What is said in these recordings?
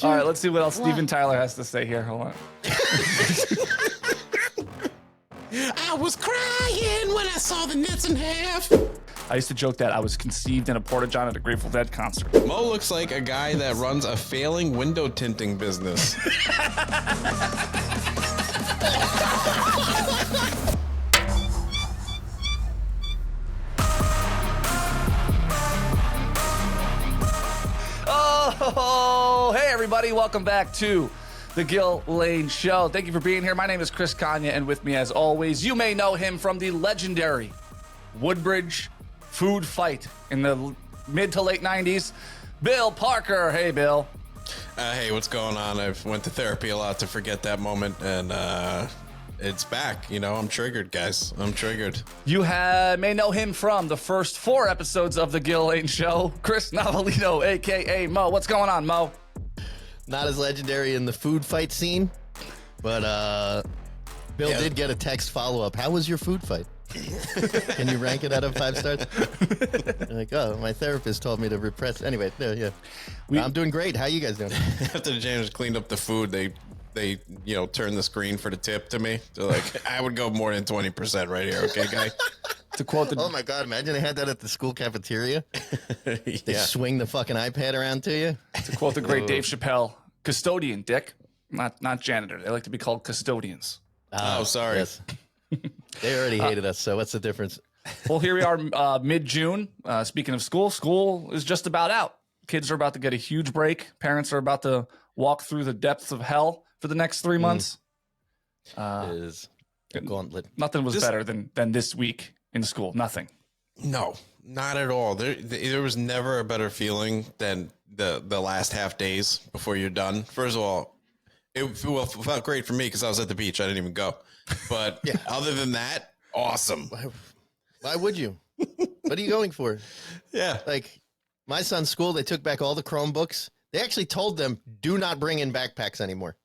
All right, let's see what else Steven Tyler has to say here. Hold on. I was crying when I saw the Nets in half. I used to joke that I was conceived in a porta-john at a Grateful Dead concert. Mo looks like a guy that runs a failing window tinting business. Oh, hey everybody, welcome back to the Gill Lane Show. Thank you for being here. My name is Chris Kanya, and with me as always, you may know him from the legendary Woodbridge food fight in the mid to late 90s. Bill Parker. Hey, Bill. Hey, what's going on? I've went to therapy a lot to forget that moment, and it's back. You know, I'm triggered, guys. I'm triggered. You may know him from the first 4 episodes of the Gill Lane Show. Chris Novelino, a.k.a. Mo. What's going on, Mo? Not as legendary in the food fight scene, but Bill did get a text follow-up. How was your food fight? Can you rank it out of 5 stars? Like, oh, my therapist told me to repress. Anyway, yeah. I'm doing great. How you guys doing? After James cleaned up the food, they turned the screen for the tip to me. They're like, I would go more than 20% right here, okay, guy? To quote the Oh my God! Imagine they had that at the school cafeteria. They swing the fucking iPad around to you. To quote the great Dave Chappelle, custodian, Dick, not janitor. They like to be called custodians. Oh, sorry. Yes. They already hated us, so what's the difference? Well, here we are, mid-June. Speaking of school is just about out. Kids are about to get a huge break. Parents are about to walk through the depths of hell for the next 3 months. It is a gauntlet. Nothing was better than this week in school. Nothing. No, not at all. There was never a better feeling than the last half days before you're done. First of all, it felt great for me because I was at the beach. I didn't even go. But other than that, awesome. Why would you? What are you going for? Yeah. Like, my son's school, they took back all the Chromebooks. They actually told them, do not bring in backpacks anymore.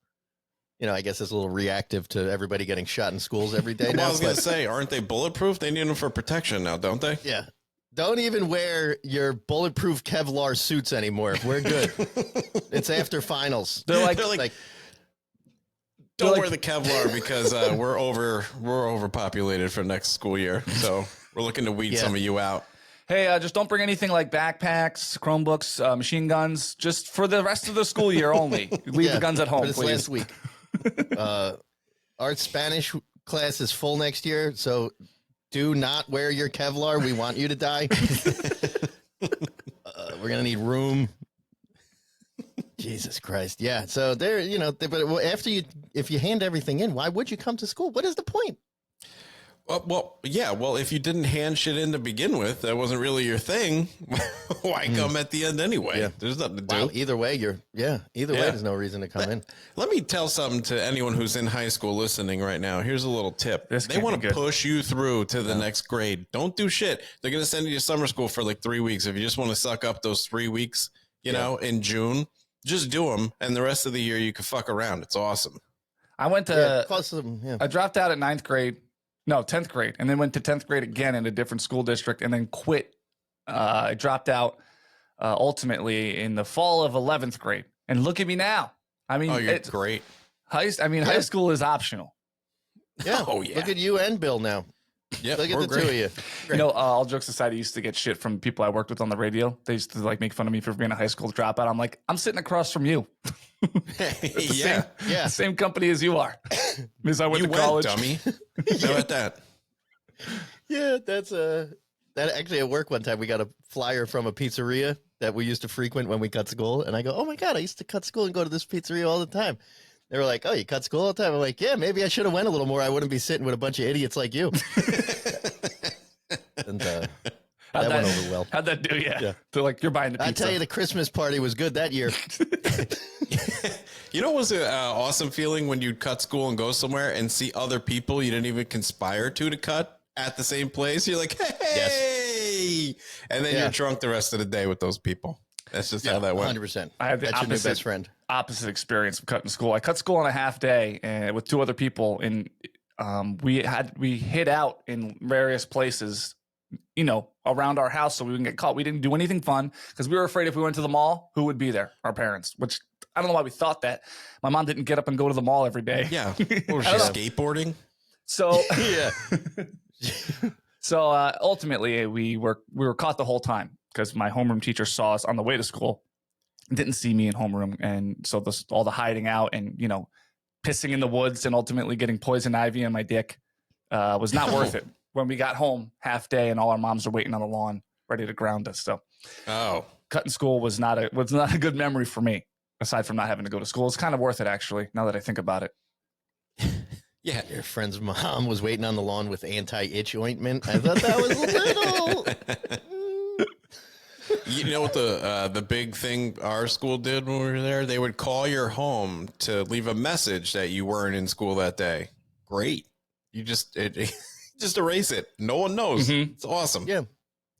You know, I guess it's a little reactive to everybody getting shot in schools every day now. I was going to say, aren't they bulletproof? They need them for protection now, don't they? Yeah. Don't even wear your bulletproof Kevlar suits anymore. We're good. It's after finals. They're like don't wear the Kevlar because we're overpopulated for next school year. So we're looking to weed some of you out. Hey, just don't bring anything like backpacks, Chromebooks, machine guns, just for the rest of the school year only. Leave the guns at home, this please. last week. Our Spanish class is full next year, so do not wear your Kevlar. We want you to die. We're going to need room. Jesus Christ. Yeah. So there, but if you hand everything in, why would you come to school? What is the point? Well, if you didn't hand shit in to begin with, that wasn't really your thing. Why come at the end anyway? Yeah. There's nothing to do. Well, either way, there's no reason to come in. Let me tell something to anyone who's in high school listening right now. Here's a little tip. They want to push you through to the next grade. Don't do shit. They're going to send you to summer school for like 3 weeks. If you just want to suck up those 3 weeks, in June, just do them. And the rest of the year, you can fuck around. It's awesome. I went to, I dropped out at 10th grade, and then went to 10th grade again in a different school district, and then quit. I dropped out ultimately in the fall of 11th grade. And look at me now. I mean, you're great. High school is optional. Yeah. Oh, yeah. Look at you and Bill now. Yep, look at the two of you. Great. All jokes aside, I used to get shit from people I worked with on the radio. They used to make fun of me for being a high school dropout. I'm like, I'm sitting across from you. Same company as you are. Because I went to college. Dummy. How about that? Yeah, that's that actually at work one time we got a flyer from a pizzeria that we used to frequent when we cut school, and I go, oh my God, I used to cut school and go to this pizzeria all the time. They were like, oh, you cut school all the time? I'm like, yeah, maybe I should have went a little more. I wouldn't be sitting with a bunch of idiots like you. And that went over well. How'd that do? Yeah. They're like, you're buying the pizza. I tell you, the Christmas party was good that year. You know what was an awesome feeling when you'd cut school and go somewhere and see other people you didn't even conspire to cut at the same place? You're like, hey! Yes. And then you're drunk the rest of the day with those people. That's just how that went. 100%. I had the That's your new best friend. Opposite experience of cutting school. I cut school on a half day and with 2 other people, and we hid out in various places, around our house so we wouldn't get caught. We didn't do anything fun because we were afraid if we went to the mall, who would be there? Our parents, which I don't know why we thought that. My mom didn't get up and go to the mall every day. Yeah. Was she skateboarding? So Yeah. So ultimately, we were caught the whole time because my homeroom teacher saw us on the way to school, didn't see me in homeroom, and so all the hiding out and pissing in the woods and ultimately getting poison ivy in my dick was not worth it. When we got home half day and all our moms were waiting on the lawn ready to ground us. So cutting school was not a good memory for me. Aside from not having to go to school, it's kind of worth it actually. Now that I think about it. Yeah, your friend's mom was waiting on the lawn with anti-itch ointment. I thought that was a little. You know what the big thing our school did when we were there? They would call your home to leave a message that you weren't in school that day. Great. You just just erase it. No one knows. Mm-hmm. It's awesome. Yeah.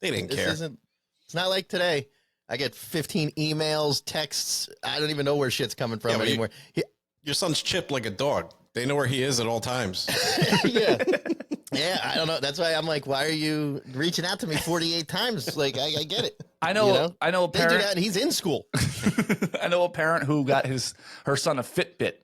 They didn't care. It's not like today. I get 15 emails, texts. I don't even know where shit's coming from anymore. Your son's chipped like a dog. They know where he is at all times. Yeah. Yeah, I don't know. That's why I'm like, why are you reaching out to me 48 times? Like, I get it. I know a They do parent. that, and he's in school. I know a parent who got her son a Fitbit.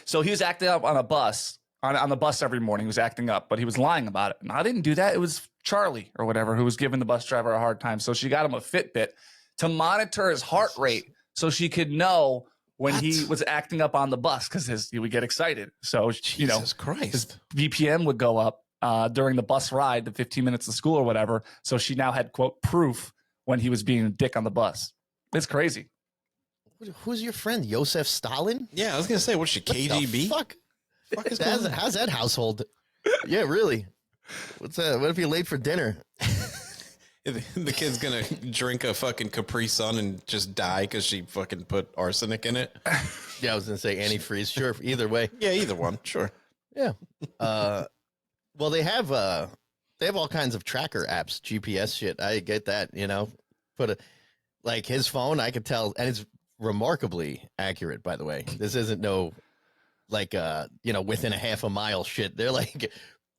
So he was acting up on a bus, on the bus every morning. He was acting up, but he was lying about it. And I didn't do that. It was Charlie or whatever who was giving the bus driver a hard time. So she got him a Fitbit to monitor his heart rate so she could know when he was acting up on the bus because he would get excited. So, Jesus Christ. his BPM would go up during the bus ride, the 15 minutes to school or whatever. So she now had, quote, proof when he was being a dick on the bus. It's crazy. Who's your friend? Yosef Stalin? Yeah, I was going to say, what's she, KGB? Fuck is how's that household? Yeah, really. What's that? What if you're late for dinner? The kid's going to drink a fucking Capri Sun and just die because she fucking put arsenic in it. Yeah, I was going to say antifreeze. Sure, either way. Yeah, either one. Sure. Yeah. Well, they have all kinds of tracker apps, GPS shit. I get that, like his phone, I could tell, and it's remarkably accurate, by the way. This isn't within a half a mile shit. They're like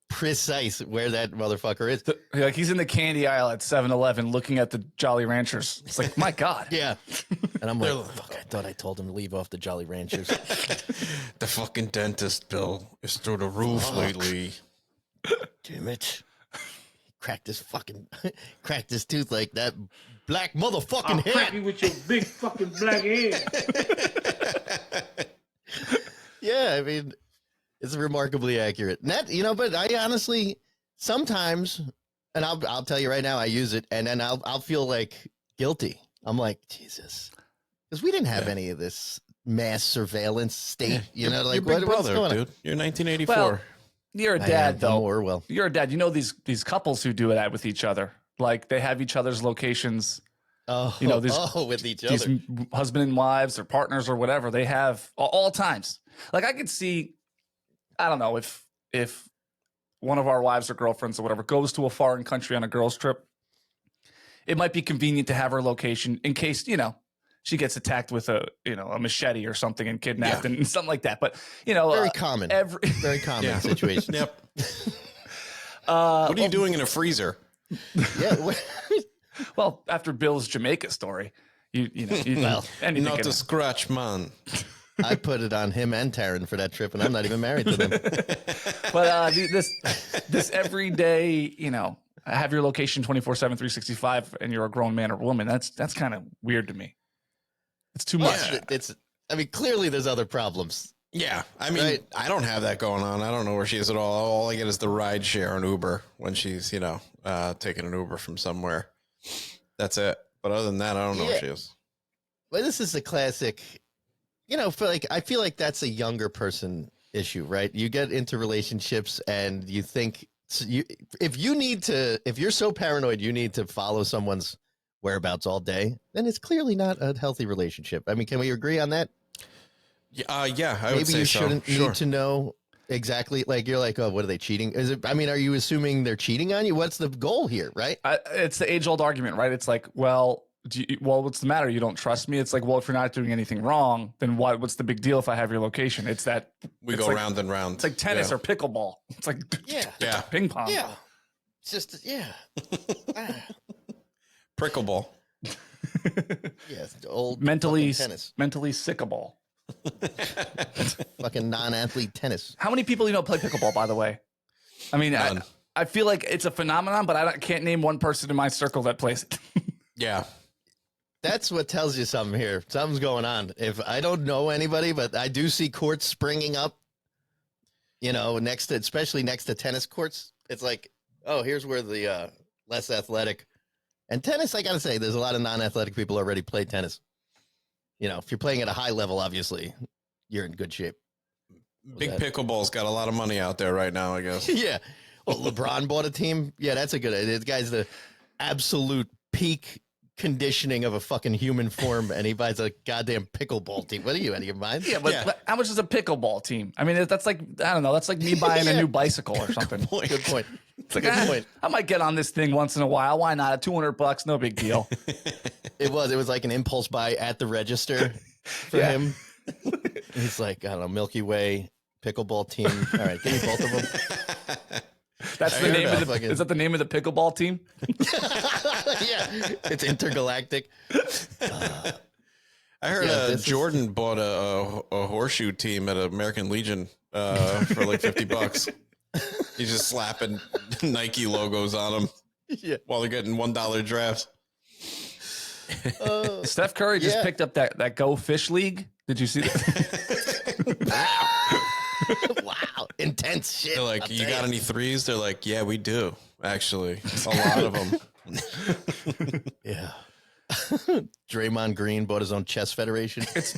precise where that motherfucker is. Like he's in the candy aisle at 7-Eleven looking at the Jolly Ranchers. It's like, my God. Yeah. And I'm like, fuck, I thought I told him to leave off the Jolly Ranchers. The fucking dentist bill is through the roof lately. Damn it. Cracked his tooth like that black motherfucking head. Crack you with your big fucking black head. Yeah, I mean, it's remarkably accurate. And that, but I honestly sometimes, and I'll tell you right now, I use it, and then I'll feel like guilty. I'm like, Jesus, because we didn't have any of this mass surveillance state. Your like big what's brother, going on? dude. You're 1984. Well, you're a dad, though. Well, You're a dad. You know these couples who do that with each other. Like they have each other's locations. with each other. These husband and wives or partners or whatever they have all times. Like I could see, I don't know if one of our wives or girlfriends or whatever goes to a foreign country on a girls' trip, it might be convenient to have her location in case she gets attacked with a machete or something and kidnapped and something like that. But very common, very common situation. Yep. What are you doing in a freezer? Yeah. Well, after Bill's Jamaica story, anything Not a scratch, man. I put it on him and Taryn for that trip, and I'm not even married to them. But this everyday, have your location 24/7, 365, and you're a grown man or woman. That's kind of weird to me. It's too much. Yeah. Clearly there's other problems. Yeah, I mean, right? I don't have that going on. I don't know where she is at all. All I get is the ride share on Uber when she's, taking an Uber from somewhere. That's it. But other than that, I don't know where she is. Well, this is a classic, I feel like that's a younger person issue, right? You get into relationships and you think if you're so paranoid, you need to follow someone's whereabouts all day, then it's clearly not a healthy relationship. I mean, can we agree on that? Yeah, I would say so. Maybe you shouldn't need to know exactly. Like you're like, oh, what are they cheating? Are you assuming they're cheating on you? What's the goal here, right? It's the age-old argument, right? It's like, well, what's the matter? You don't trust me? It's like, well, if you're not doing anything wrong, then what's the big deal if I have your location? It's that we go round and round. It's like tennis or pickleball. It's like ping pong. Yeah, it's just Pickleball. Yes, old mentally tennis. Mentally sickable. Fucking non-athlete tennis. How many people play pickleball, by the way? I mean, I feel like it's a phenomenon, but I can't name one person in my circle that plays it. Yeah. That's what tells you something here. Something's going on. If I don't know anybody, but I do see courts springing up, especially next to tennis courts. It's like, oh, here's where the less athletic. And tennis, I got to say, there's a lot of non-athletic people already play tennis. If you're playing at a high level, obviously, you're in good shape. Big Pickleball's got a lot of money out there right now, I guess. Yeah. Well, LeBron bought a team. Yeah, that's a good idea. This guy's the absolute peak conditioning of a fucking human form, and he buys a goddamn pickleball team. What are you, out of your mind? Yeah, but how much is a pickleball team? I mean, that's like, I don't know. That's like me buying a new bicycle or something. Good point. It's like, I might get on this thing once in a while. Why not? $200, no big deal. It was like an impulse buy at the register for him. He's like, I don't know, Milky Way pickleball team. All right, give me both of them. That's the name of the. Is that the name of the pickleball team? Yeah, it's intergalactic. I heard Jordan bought a horseshoe team at American Legion for like $50. He's just slapping Nike logos on them while they're getting $1 drafts. Steph Curry just picked up that Go Fish League. Did you see that? Wow, intense shit. They're like, you got any threes? They're like, yeah, we do. Actually, a lot of them. Yeah. Draymond Green bought his own chess federation. It's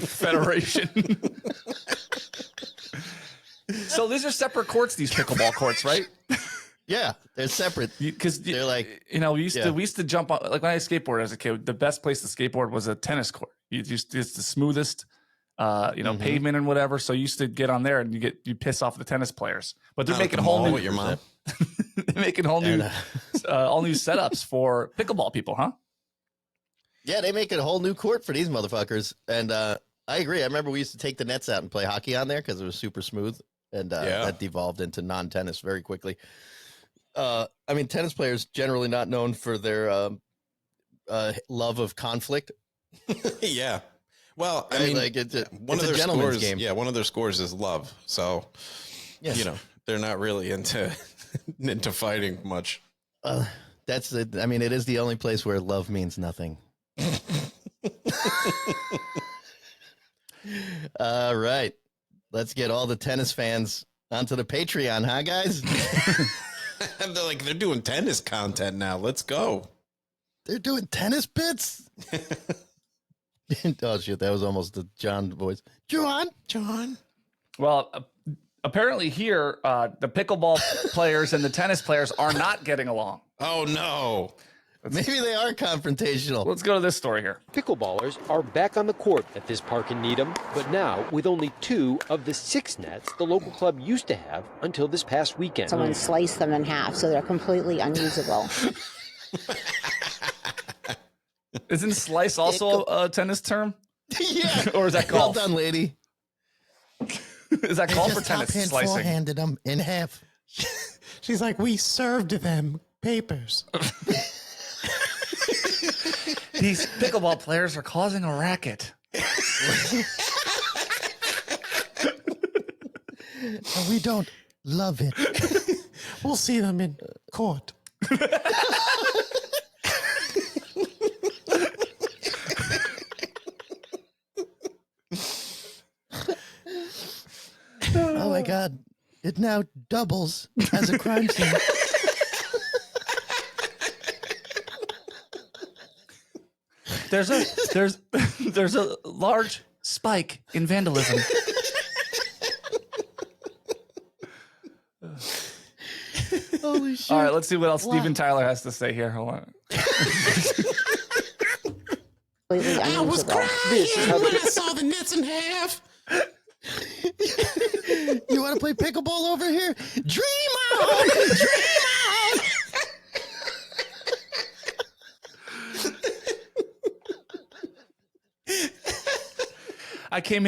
federation. So these are separate courts, these pickleball courts, right? Yeah, they're separate because they're like, we used to jump on, like when I skateboarded as a kid. The best place to skateboard was a tennis court. It's the smoothest, pavement and whatever. So you used to get on there and you piss off the tennis players. But they're making whole new with your mom. They're making whole new all new setups for pickleball people, huh? Yeah, they make a whole new court for these motherfuckers. And I agree. I remember we used to take the nets out and play hockey on there because it was super smooth. And that devolved into non-tennis very quickly. I mean, tennis players generally not known for their love of conflict. Yeah. Well, I mean, like it's a gentleman's scores, game. Yeah, one of their scores is love. So, they're not really into fighting much. That's it. I mean, it is the only place where love means nothing. All right. Let's get all the tennis fans onto the Patreon, huh, guys? They're doing tennis content now. Let's go. They're doing tennis bits? Oh, shit. That was almost the John voice. John. Well, apparently here, the pickleball players and the tennis players are not getting along. Oh, no. Maybe they are confrontational. Let's go to this story here. Pickleballers are back on the court at this park in Needham, but now with only 2 of the 6 nets the local club used to have until this past weekend. Someone sliced them in half, so they're completely unusable. Isn't slice also a tennis term? Yeah. Or is that golf? Well done, lady. Is that golf or tennis slicing? Four-handed them in half. She's like, we served them papers. These pickleball players are causing a racket. We don't love it. We'll see them in court. Oh my God. It now doubles as a crime scene. There's a large spike in vandalism. Holy shit. All right, let's see what else Steven Tyler has to say here. Hold on. I was crying when I saw the nets in half. You want to play pickleball over here? Dream on! Dream on! I came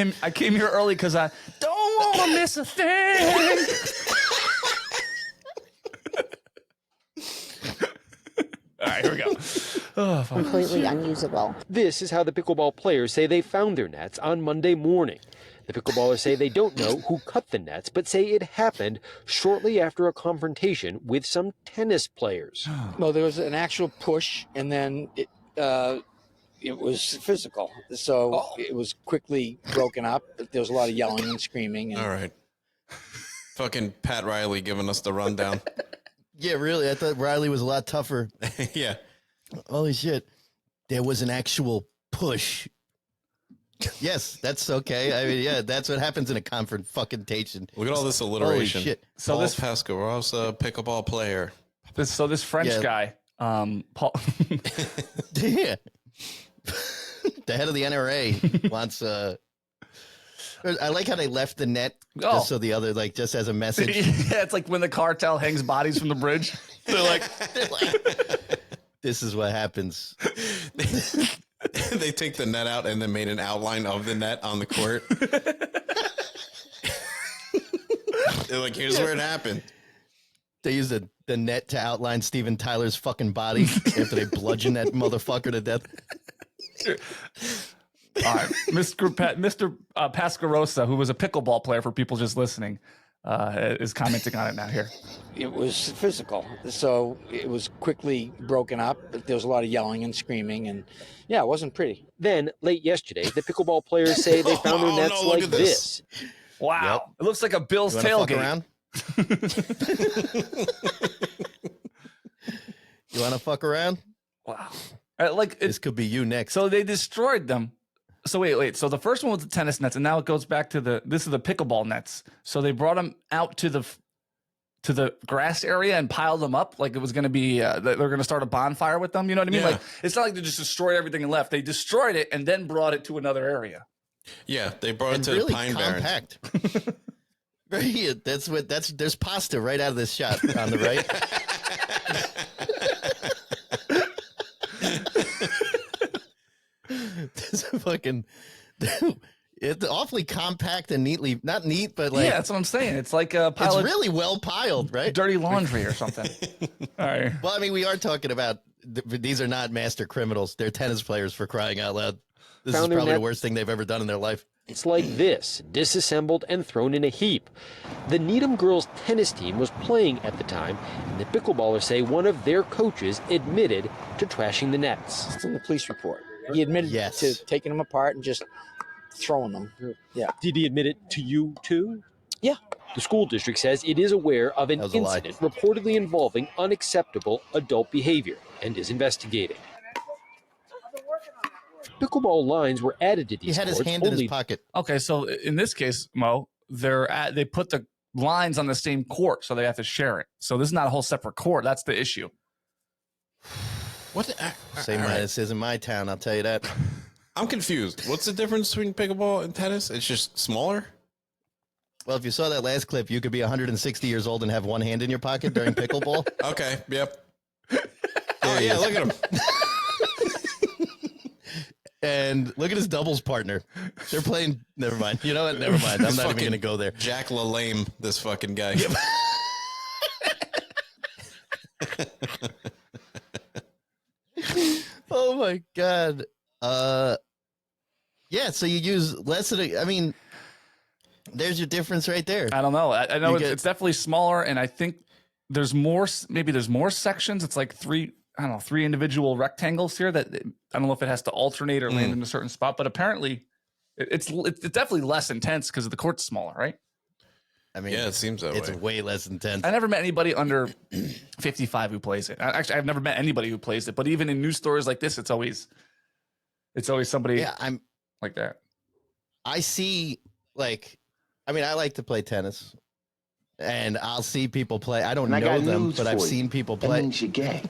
here early because I don't want to miss a thing. All right, here we go. completely unusable. This is how the pickleball players say they found their nets on Monday morning. The pickleballers say they don't know who cut the nets, but say it happened shortly after a confrontation with some tennis players. Well, there was an actual push, and then it was physical. So it was quickly broken up. There was a lot of yelling and screaming. And all right. Fucking Pat Riley giving us the rundown. Yeah, really. I thought Riley was a lot tougher. Yeah. Holy shit. There was an actual push. Yes, that's okay. I mean, yeah, that's what happens in a confrontation. Look at all this alliteration. Holy shit. So Paul Pascarosa, pickleball player. This French guy, Paul. Yeah. The head of the NRA wants I like how they left the net just so the other, like, just as a message. Yeah, it's like when the cartel hangs bodies from the bridge. They're like this is what happens. They take the net out and then made an outline of the net on the court. They're like, here's where it happened. They use the net to outline Steven Tyler's fucking body after they bludgeon that motherfucker to death. All right, Mr. Pascarosa, who was a pickleball player for people just listening, is commenting on it now here. it was physical. So it was quickly broken up. There was a lot of yelling and screaming. And yeah, it wasn't pretty. Then, late yesterday, the pickleball players say they found their nets like this. Wow. Yep. It looks like a Bill's tailgate. You want to fuck around? Wow. This could be you next. So they destroyed them. So wait. So the first one was the tennis nets, and now it goes back to this is the pickleball nets. So they brought them out to the grass area and piled them up like it was going to be they're going to start a bonfire with them. You know what I mean? Yeah. Like it's not like they just destroyed everything and left. They destroyed it and then brought it to another area. Yeah, they brought it to really the Pine Barrens. compact. Right, there's pasta right out of this shot on the right. This fucking it's awfully compact and neatly, not neat, but like, yeah, that's what I'm saying. It's like a pile it's of really well piled, right? dirty laundry or something. All right. Well, I mean, we are talking about these are not master criminals. They're tennis players, for crying out loud. This is probably the worst thing they've ever done in their life. It's like this, disassembled and thrown in a heap. The Needham girls tennis team was playing at the time, and the pickleballers say one of their coaches admitted to trashing the nets. It's in the police report. He admitted to taking them apart and just throwing them. Yeah. Did he admit it to you too? Yeah. The school district says it is aware of an incident reportedly involving unacceptable adult behavior and is investigating. Pickleball lines were added to these. He had his hand in his pocket. Okay, so in this case, Mo, they put the lines on the same court, so they have to share it. So this is not a whole separate court. That's the issue. What? This isn't my town. I'll tell you that. I'm confused. What's the difference between pickleball and tennis? It's just smaller. Well, if you saw that last clip, you could be 160 years old and have one hand in your pocket during pickleball. Okay. Yep. Oh yeah, look at him. And look at his doubles partner. They're playing. Never mind. You know what? Never mind. I'm not even going to go there. Jack LaLame, this fucking guy. Oh my god. Yeah. So you use less of the. I mean, there's your difference right there. I don't know. I know it's definitely smaller, and I think there's more. Maybe there's more sections. It's like three individual rectangles here that I don't know if it has to alternate or land in a certain spot, but apparently it's definitely less intense because the court's smaller, right? I mean, yeah, it seems that way. It's way less intense. I never met anybody under 55 who plays it. Actually, I've never met anybody who plays it, but even in news stories like this, it's always somebody like that. I see, I like to play tennis. And I'll see people play. I don't know them, but I've seen people play. That means you're gay.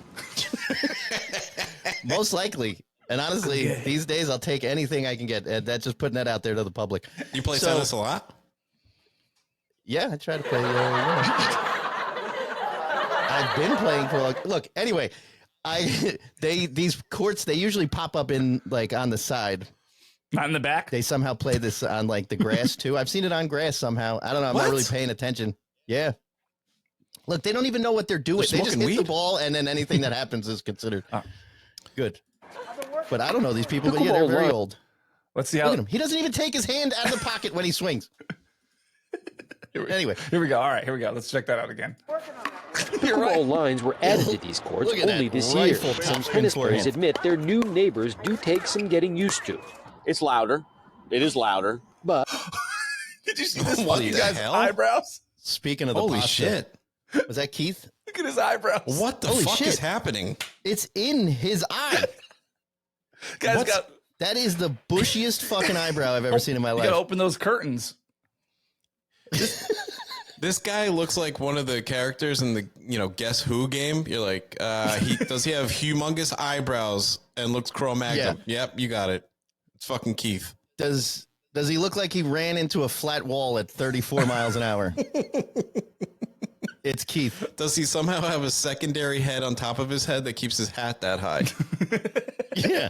Most likely. And honestly, these days I'll take anything I can get. And that's just putting that out there to the public. You play tennis a lot? Yeah, I try to play. I've been playing for look. Anyway, these courts, they usually pop up in on the side. Not in the back. They somehow play this on the grass too. I've seen it on grass somehow. I don't know. I'm not really paying attention. Yeah. Look, they don't even know what they're doing. They just hit the ball, and then anything that happens is considered. Good. But I don't know these people, but yeah, they're very old. Let's see Look at him. He doesn't even take his hand out of the pocket when he swings. Anyway. Here we go. All right, here we go. Let's check that out again. Pickleball lines were added to these courts only this year. Some tennis players admit their new neighbors do take some getting used to. It's louder. It is louder. But did you see this fucking guy's eyebrows? Speaking of the Holy pasta, shit. Was that Keith? Look at his eyebrows. What the fuck is happening? It's in his eye. That is the bushiest fucking eyebrow I've ever seen in my life. You gotta open those curtains. This guy looks like one of the characters in the Guess Who game. You're like, does he have humongous eyebrows and looks Cro-Magnon? Yeah. Yep, you got it. It's fucking Keith. Does he look like he ran into a flat wall at 34 miles an hour? It's Keith. Does he somehow have a secondary head on top of his head that keeps his hat that high? Yeah.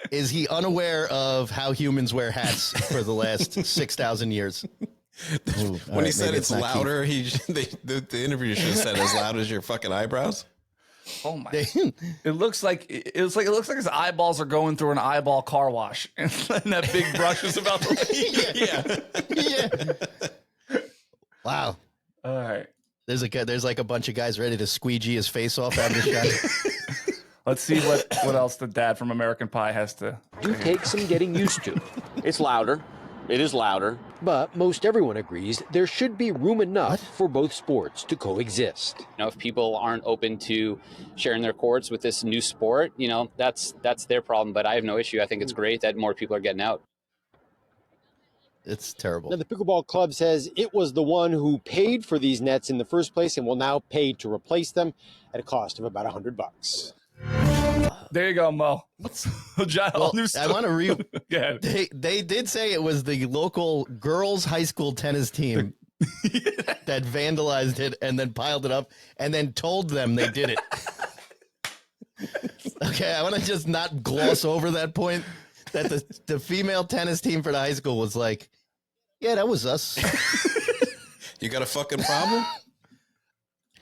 Is he unaware of how humans wear hats for the last 6,000 years? Ooh, when he said it's louder, the interview should have said as loud as your fucking eyebrows. Oh my! It looks like his eyeballs are going through an eyeball car wash, and that big brush is about to leave. Yeah. Wow. All right. There's like a bunch of guys ready to squeegee his face off out of the shot. Let's see what else the dad from American Pie has to do take some getting used to. It's louder. It is louder. But most everyone agrees there should be room enough for both sports to coexist. If people aren't open to sharing their courts with this new sport, that's their problem. But I have no issue. I think it's great that more people are getting out. It's terrible. Now, the Pickleball Club says it was the one who paid for these nets in the first place and will now pay to replace them at a cost of about $100. There you go, Mo. I want to They did say it was the local girls' high school tennis team that vandalized it and then piled it up and then told them they did it. Okay, I want to just not gloss over that point that the female tennis team for the high school was like, yeah, that was us. You got a fucking problem?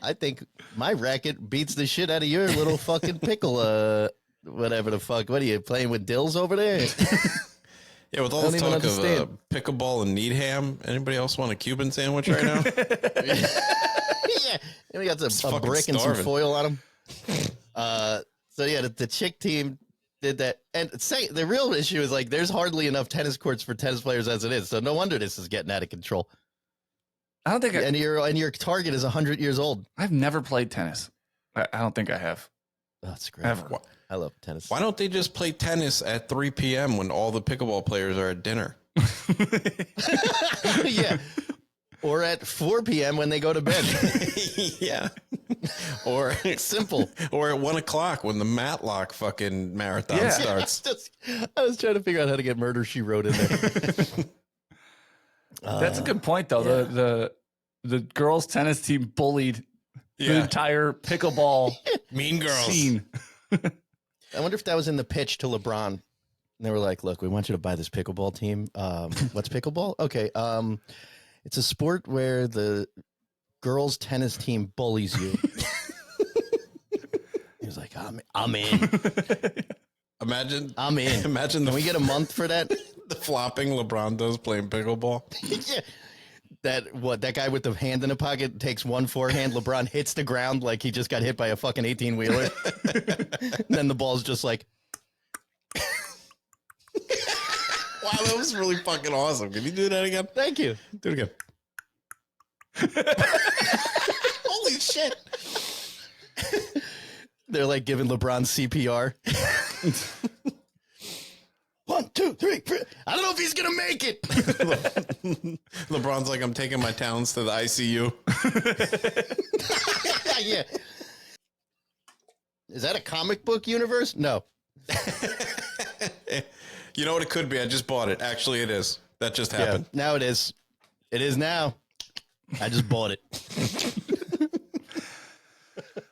I think my racket beats the shit out of your little fucking pickle, whatever the fuck. What are you, playing with dills over there? Yeah, with all the talk of pickleball and Needham, anybody else want a Cuban sandwich right now? Yeah, and we got a brick and some foil on them. So yeah, the chick team did that. And the real issue is like there's hardly enough tennis courts for tennis players as it is. So no wonder this is getting out of control. I don't think and your target is 100 years old. I've never played tennis. I don't think I have. Oh, that's great. Ever. I love tennis. Why don't they just play tennis at 3 p.m. when all the pickleball players are at dinner? Yeah. Or at 4 p.m. when they go to bed. Yeah. Or simple. Or at 1 o'clock when the Matlock fucking marathon starts. I was trying to figure out how to get Murder, She Wrote in there. That's a good point, though. Yeah. The girls' tennis team bullied the entire pickleball mean girls scene. I wonder if that was in the pitch to LeBron. And they were like, "Look, we want you to buy this pickleball team. What's pickleball? Okay, it's a sport where the girls' tennis team bullies you." He was like, "I'm in." I'm in. Imagine. Can we get a month for that? The flopping LeBron does playing pickleball. Yeah. That guy with the hand in the pocket takes one forehand. LeBron hits the ground like he just got hit by a fucking 18-wheeler. Then the ball's just like. Wow, that was really fucking awesome. Can you do that again? Thank you. Do it again. Holy shit. They're like giving LeBron CPR. 1, 2, 3, 4. I don't know if he's gonna make it. LeBron's like, I'm taking my talents to the ICU. Yeah. Is that a comic book universe? No. You know what it could be? I just bought it. Actually, it is. That just happened. Yeah, now it is. It is now. I just bought it.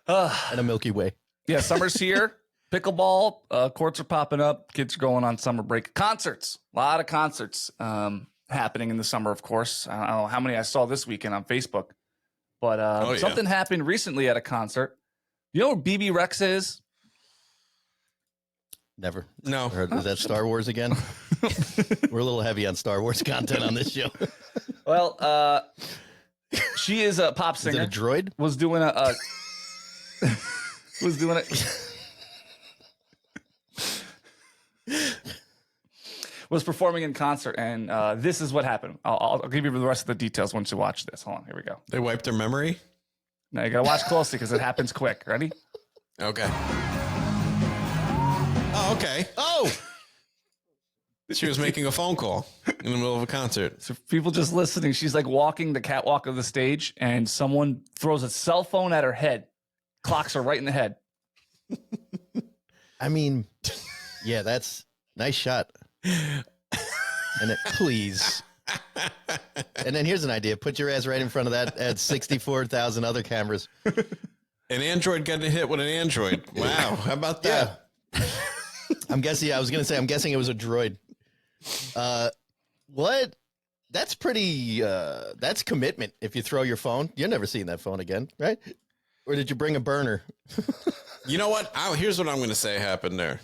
And a Milky Way. Yeah, summer's here. Pickleball courts are popping up. Kids are going on summer break. Concerts, a lot of concerts happening in the summer, of course. I don't know how many I saw this weekend on Facebook, but something happened recently at a concert. You know where Bebe Rexha is? Never. No. Heard, is that Star Wars again? We're a little heavy on Star Wars content on this show. Well, she is a pop singer. Is it a droid? Was doing was doing it. Was performing in concert, and this is what happened. I'll give you the rest of the details once you watch this. Hold on, here we go. They wiped her memory? Now you gotta watch closely because it happens quick. Ready? Okay. Oh, okay. Oh! She was making a phone call in the middle of a concert. So people just listening, she's like walking the catwalk of the stage, and someone throws a cell phone at her head, clocks her right in the head. I mean, yeah, that's nice shot. And it, please. And then here's an idea. Put your ass right in front of that at 64,000 other cameras. An android getting hit with an android. Wow. How about that? Yeah. I'm guessing it was a droid. What? That's pretty, that's commitment if you throw your phone. You're never seeing that phone again, right? Or did you bring a burner? You know what? Here's what I'm going to say happened there.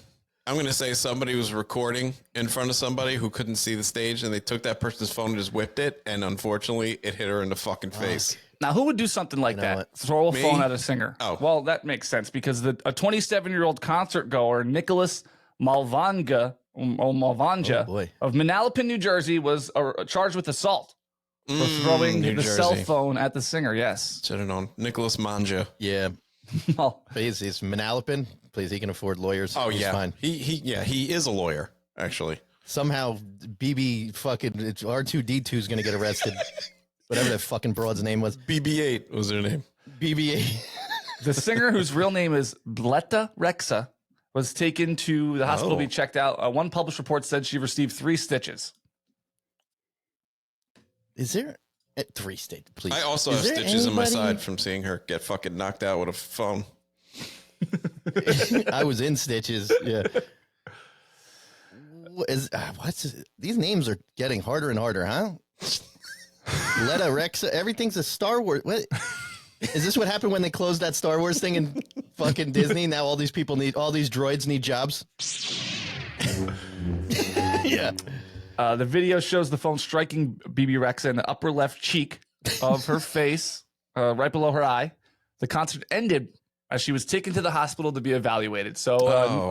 I'm going to say somebody was recording in front of somebody who couldn't see the stage, and they took that person's phone and just whipped it, and unfortunately, it hit her in the fucking face. Now, who would do something like that? What? Throw a Me? phone at a singer? Oh. Well, that makes sense because a 27-year-old concert goer, Nicholas Malvanja of Manalapan, New Jersey, was charged with assault for throwing the cell phone at the singer. Yes. Should have known. Nicholas Manja. Yeah. Well, He's Manalapan. Please, he can afford lawyers. Oh, He's yeah. fine. He is a lawyer, actually. Somehow, BB fucking R2D2 is going to get arrested. Whatever that fucking broad's name was. BB-8 was her name. BB-8. the singer, whose real name is Bebe Rexha, was taken to the hospital to be checked out. One published report said she received 3 stitches. Is there 3 stitches? Please. I also have stitches in my side from seeing her get fucking knocked out with a phone. I was in stitches. Yeah. These names are getting harder and harder, huh? Bebe Rexha. Everything's a Star Wars. What? Is this what happened when they closed that Star Wars thing in fucking Disney? Now all these droids need jobs. Yeah. The video shows the phone striking Bebe Rexha in the upper left cheek of her face, right below her eye. The concert ended as she was taken to the hospital to be evaluated. So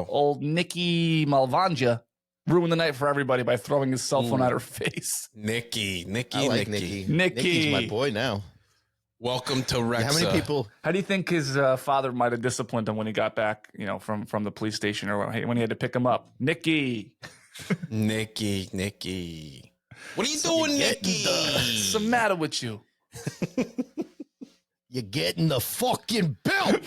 old Nikki Malvanja ruined the night for everybody by throwing his cell phone at her face. Nikki. I like Nikki. Nikki's my boy now. Welcome to Rexha. How many people? How do you think his father might have disciplined him when he got back, from the police station, or when he had to pick him up? Nikki. Nikki. What are you doing, Nikki? What's the matter with you? You're getting the fucking belt.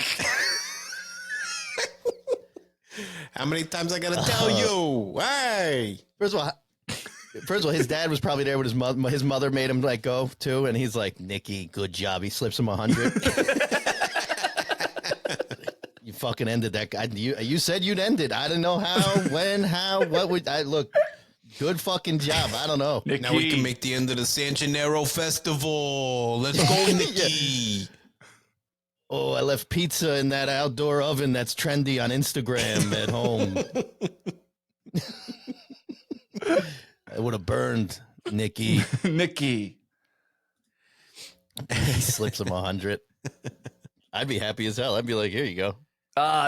How many times I gotta tell you? Hey. First of all, his dad was probably there with his mother. His mother made him go too, and he's like, "Nikki, good job." He slips him 100. You fucking ended that guy. You said you'd end it. I don't know how, when, how, what would I look? Good fucking job. I don't know. Nikki. Now we can make the end of the San Gennaro Festival. Let's go, Nikki. Yeah. Oh, I left pizza in that outdoor oven that's trendy on Instagram at home. I would have burned Nikki. Nikki. He slips him 100. I'd be happy as hell. I'd be like, here you go.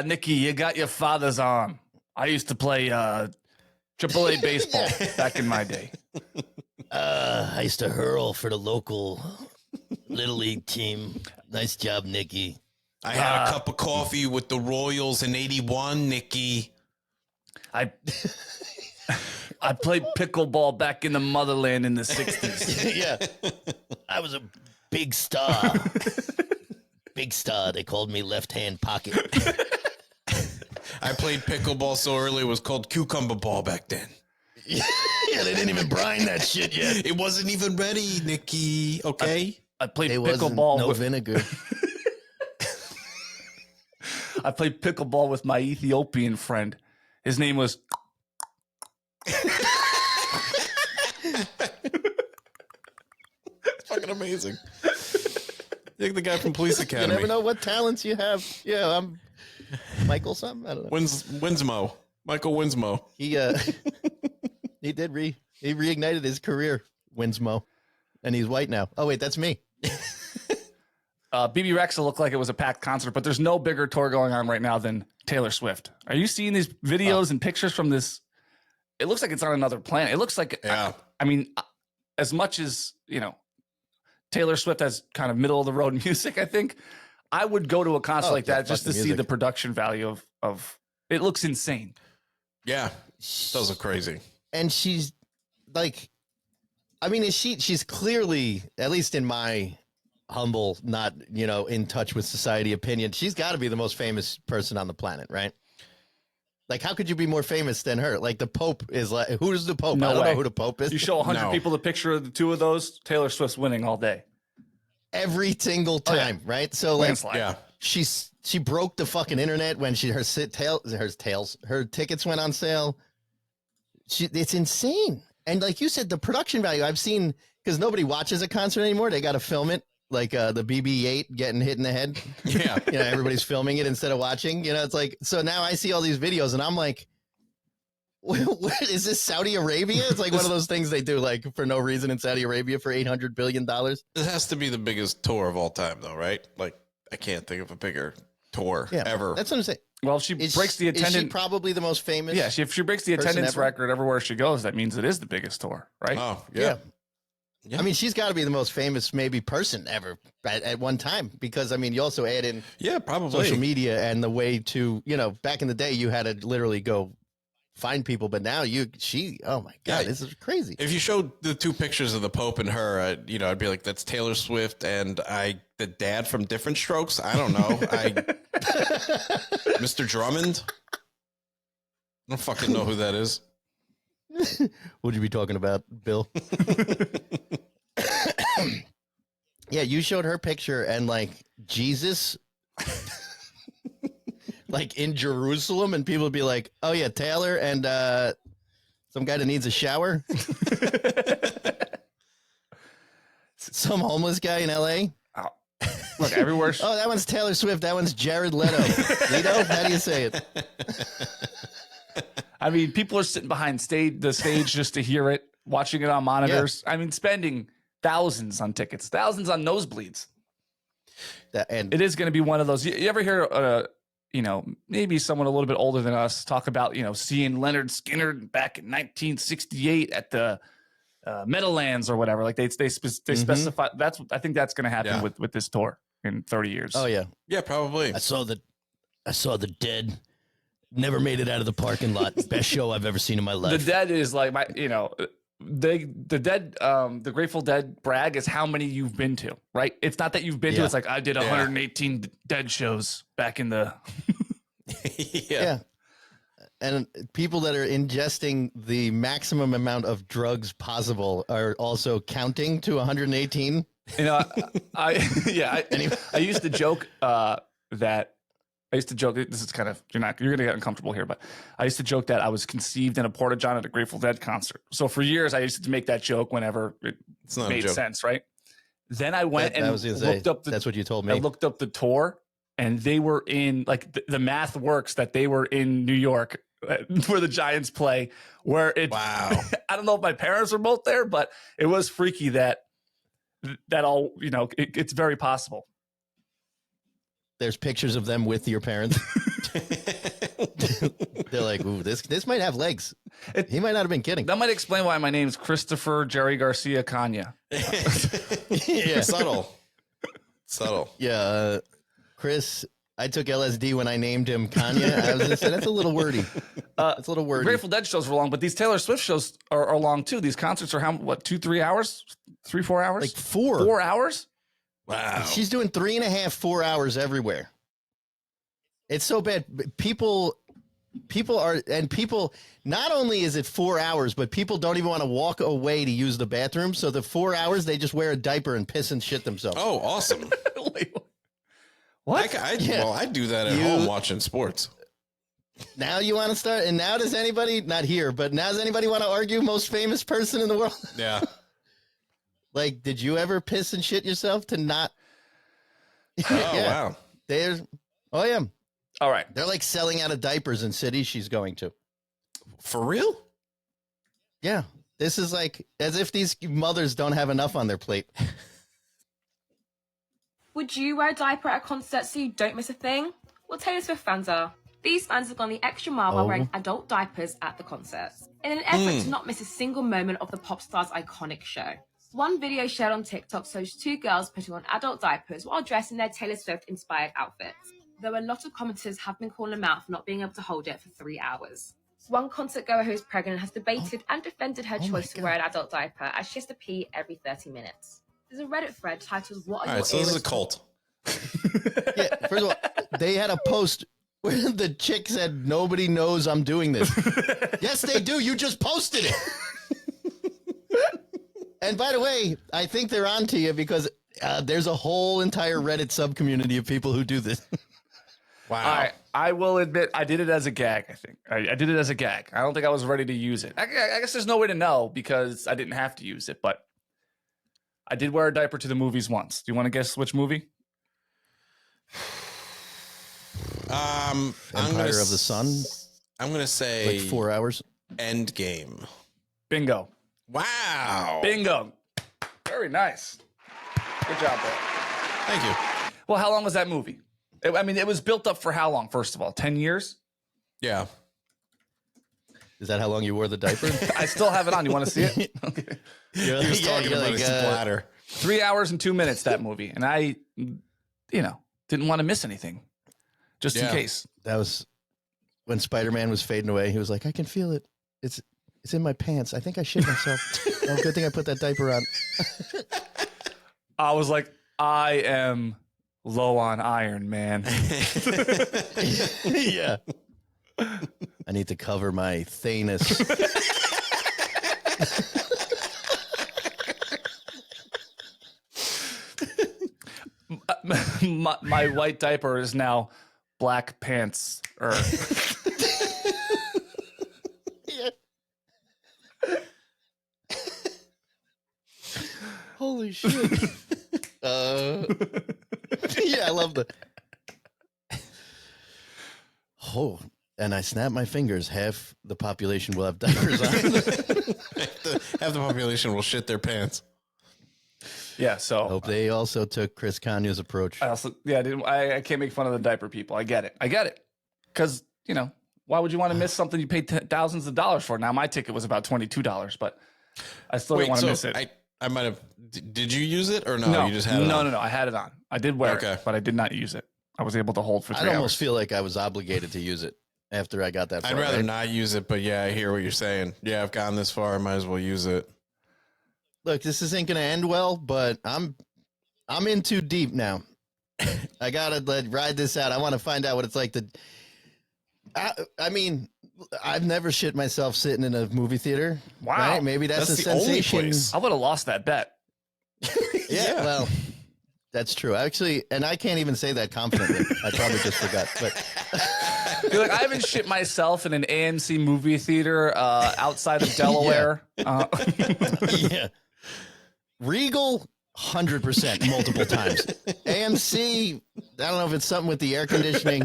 Nikki, you got your father's arm. I used to play AAA baseball back in my day. I used to hurl for the local Little League team. Nice job, Nikki. I had a cup of coffee with the Royals in '81, Nikki. I played pickleball back in the motherland in the 60s. Yeah. I was a big star. Big star. They called me left-hand pocket. I played pickleball so early it was called cucumber ball back then. Yeah, they didn't even brine that shit yet. It wasn't even ready, Nikki. Okay? I played pickleball with vinegar. I played pickleball with my Ethiopian friend. His name was... It's fucking amazing. You're like the guy from Police Academy. You never know what talents you have. Yeah, I'm Michael something. I don't know. Winsmo. Michael Winslow. He he reignited his career, Winslow, and he's white now. Oh wait, that's me. Bebe Rexha looked like it was a packed concert, but there's no bigger tour going on right now than Taylor Swift. Are you seeing these videos and pictures from this? It looks like it's on another planet. It looks like, I mean, as much as, Taylor Swift has kind of middle of the road music, I think I would go to a concert like that just to see the production value of it. Looks insane. Yeah. Those are crazy. And she's like, I mean, she's clearly, at least in my humble, not, in touch with society opinion, she's got to be the most famous person on the planet, right? Like, how could you be more famous than her? Like, the Pope is like, who's the Pope? I don't know who the Pope is. You show 100 people the picture of the two of those, Taylor Swift's winning all day. Every single time, right? So, like, landslide. She broke the fucking internet when her tickets went on sale. It's insane. And like you said, the production value I've seen, because nobody watches a concert anymore. They got to film it. Like the BB-8 getting hit in the head. Yeah. Everybody's filming it instead of watching. It's like, so now I see all these videos and I'm like, what is this, Saudi Arabia? It's like one of those things they do like for no reason in Saudi Arabia for $800 billion. This has to be the biggest tour of all time though, right? Like I can't think of a bigger tour ever. That's what I'm saying. Well, if she breaks the attendance, is she probably the most famous? Yeah, if she breaks the attendance record everywhere she goes, that means it is the biggest tour, right? Oh, yeah. I mean, she's got to be the most famous maybe person ever at one time, because I mean, you also add in probably social media and the way to, back in the day you had to literally go find people, but now oh my God, this is crazy. If you showed the two pictures of the Pope and her, I'd be like, that's Taylor Swift and the dad from Different Strokes. I don't know. Mr. Drummond. I don't fucking know who that is. Would you be talking about, Bill? Yeah, you showed her picture and like Jesus like in Jerusalem, and people would be like, oh yeah, Taylor and some guy that needs a shower. Some homeless guy in LA. Oh. Look, everywhere. Oh, that one's Taylor Swift. That one's Jared Leto. Leto? How do you say it? I mean, people are sitting behind the stage just to hear it, watching it on monitors. Yeah. I mean, spending thousands on tickets, thousands on nosebleeds. And it is going to be one of those. You ever hear, maybe someone a little bit older than us talk about, seeing Leonard Skinner back in 1968 at the Meadowlands or whatever. Like they specify. I think that's going to happen with this tour in 30 years. Oh yeah, yeah, probably. I saw the Dead. Never made it out of the parking lot. Best show I've ever seen in my life. The Dead is like the Dead, the Grateful Dead brag is how many you've been to, right? It's not that you've been to. It's like I did 118 Dead shows back in the. Yeah. And people that are ingesting the maximum amount of drugs possible are also counting to 118. I used to joke that. I used to joke, this is kind of, you're going to get uncomfortable here, but I used to joke that I was conceived in a Porta-John at a Grateful Dead concert. So for years, I used to make that joke whenever it made sense, right? Then I went looked up that's what you told me. I looked up the tour, and they were in, like, the math works that they were in New York where the Giants play, where it, wow. I don't know if my parents were both there, but it was freaky that all, it's very possible. There's pictures of them with your parents. They're like, ooh, this might have legs. He might not have been kidding. That might explain why my name is Christopher Jerry Garcia Kanya. Yeah. Subtle. Yeah. Chris, I took LSD when I named him Kanya. I was going to say, that's a little wordy. It's a little wordy. Grateful Dead shows were long, but these Taylor Swift shows are long too. These concerts are 2-3 hours? 3-4 hours? Like 4. 4 hours? Wow. She's doing 3.5-4 hours everywhere. It's so bad. People not only is it 4 hours, but people don't even want to walk away to use the bathroom. So the 4 hours, they just wear a diaper and piss and shit themselves. Oh, awesome. Wait, what? Well, I do that at home watching sports. Now you want to start, and now does anybody, not here, but now does anybody want to argue most famous person in the world? Yeah. Like, did you ever piss and shit yourself to not? Oh, wow. Oh, yeah. All right. They're like selling out of diapers in cities she's going to. For real? Yeah. This is like as if these mothers don't have enough on their plate. Would you wear a diaper at a concert so you don't miss a thing? Well, Taylor Swift fans are. These fans have gone the extra mile by wearing adult diapers at the concerts, in an effort to not miss a single moment of the pop star's iconic show. One video shared on TikTok shows two girls putting on adult diapers while dressed in their Taylor Swift-inspired outfits, though a lot of commenters have been calling them out for not being able to hold it for 3 hours. One concert goer who is pregnant has debated and defended her choice to wear an adult diaper as she has to pee every 30 minutes. There's a Reddit thread titled, "What are your so this is a cult." Yeah, first of all, they had a post where the chick said, "Nobody knows I'm doing this." Yes, they do. You just posted it. And by the way, I think they're on to you because there's a whole entire Reddit sub-community of people who do this. Wow. I will admit I did it as a gag, I think. I did it as a gag. I don't think I was ready to use it. I guess there's no way to know because I didn't have to use it, but I did wear a diaper to the movies once. Do you want to guess which movie? Empire of the Sun. I'm going to say like 4 hours. Endgame. Bingo. Wow. Bingo. Very nice. Good job, bro. Thank you. Well, how long was that movie? It was built up for how long, first of all? 10 years? Yeah. Is that how long you wore the diaper? I still have it on. You want to see it? Okay. He was talking about his bladder. 3 hours and 2 minutes, that movie. And I, didn't want to miss anything. Just in case. That was when Spider-Man was fading away. He was like, I can feel it. It's in my pants. I think I shit myself. Oh, good thing I put that diaper on. I was like, I am low on iron, man. Yeah. I need to cover my thanus. my white diaper is now black pants. Yeah. Holy shit. Yeah, I love the. Oh, and I snap my fingers. Half the population will have diapers on. Half the population will shit their pants. Yeah, so hope they also took Chris Kanye's approach. I can't make fun of the diaper people. I get it. Because, why would you want to miss something you paid thousands of dollars for? Now, my ticket was about $22, but I still didn't want to miss it. I might have. Did you use it or no? You just had it on? No. I had it on. I did wear it, but I did not use it. I was able to hold for 3 hours. I almost feel like I was obligated to use it after I got that far. I'd rather not use it, but yeah, I hear what you're saying. Yeah, I've gone this far. I might as well use it. Look, this isn't going to end well, but I'm in too deep now. I gotta ride this out. I want to find out what it's like to. I mean, I've never shit myself sitting in a movie theater. Wow, right? Maybe that's a the sensation. only place. I would have lost that bet. Yeah, well, that's true. Actually, and I can't even say that confidently. I probably just forgot. But You're like, I haven't shit myself in an AMC movie theater outside of Delaware. Yeah. Regal, 100% multiple times. AMC, I don't know if it's something with the air conditioning.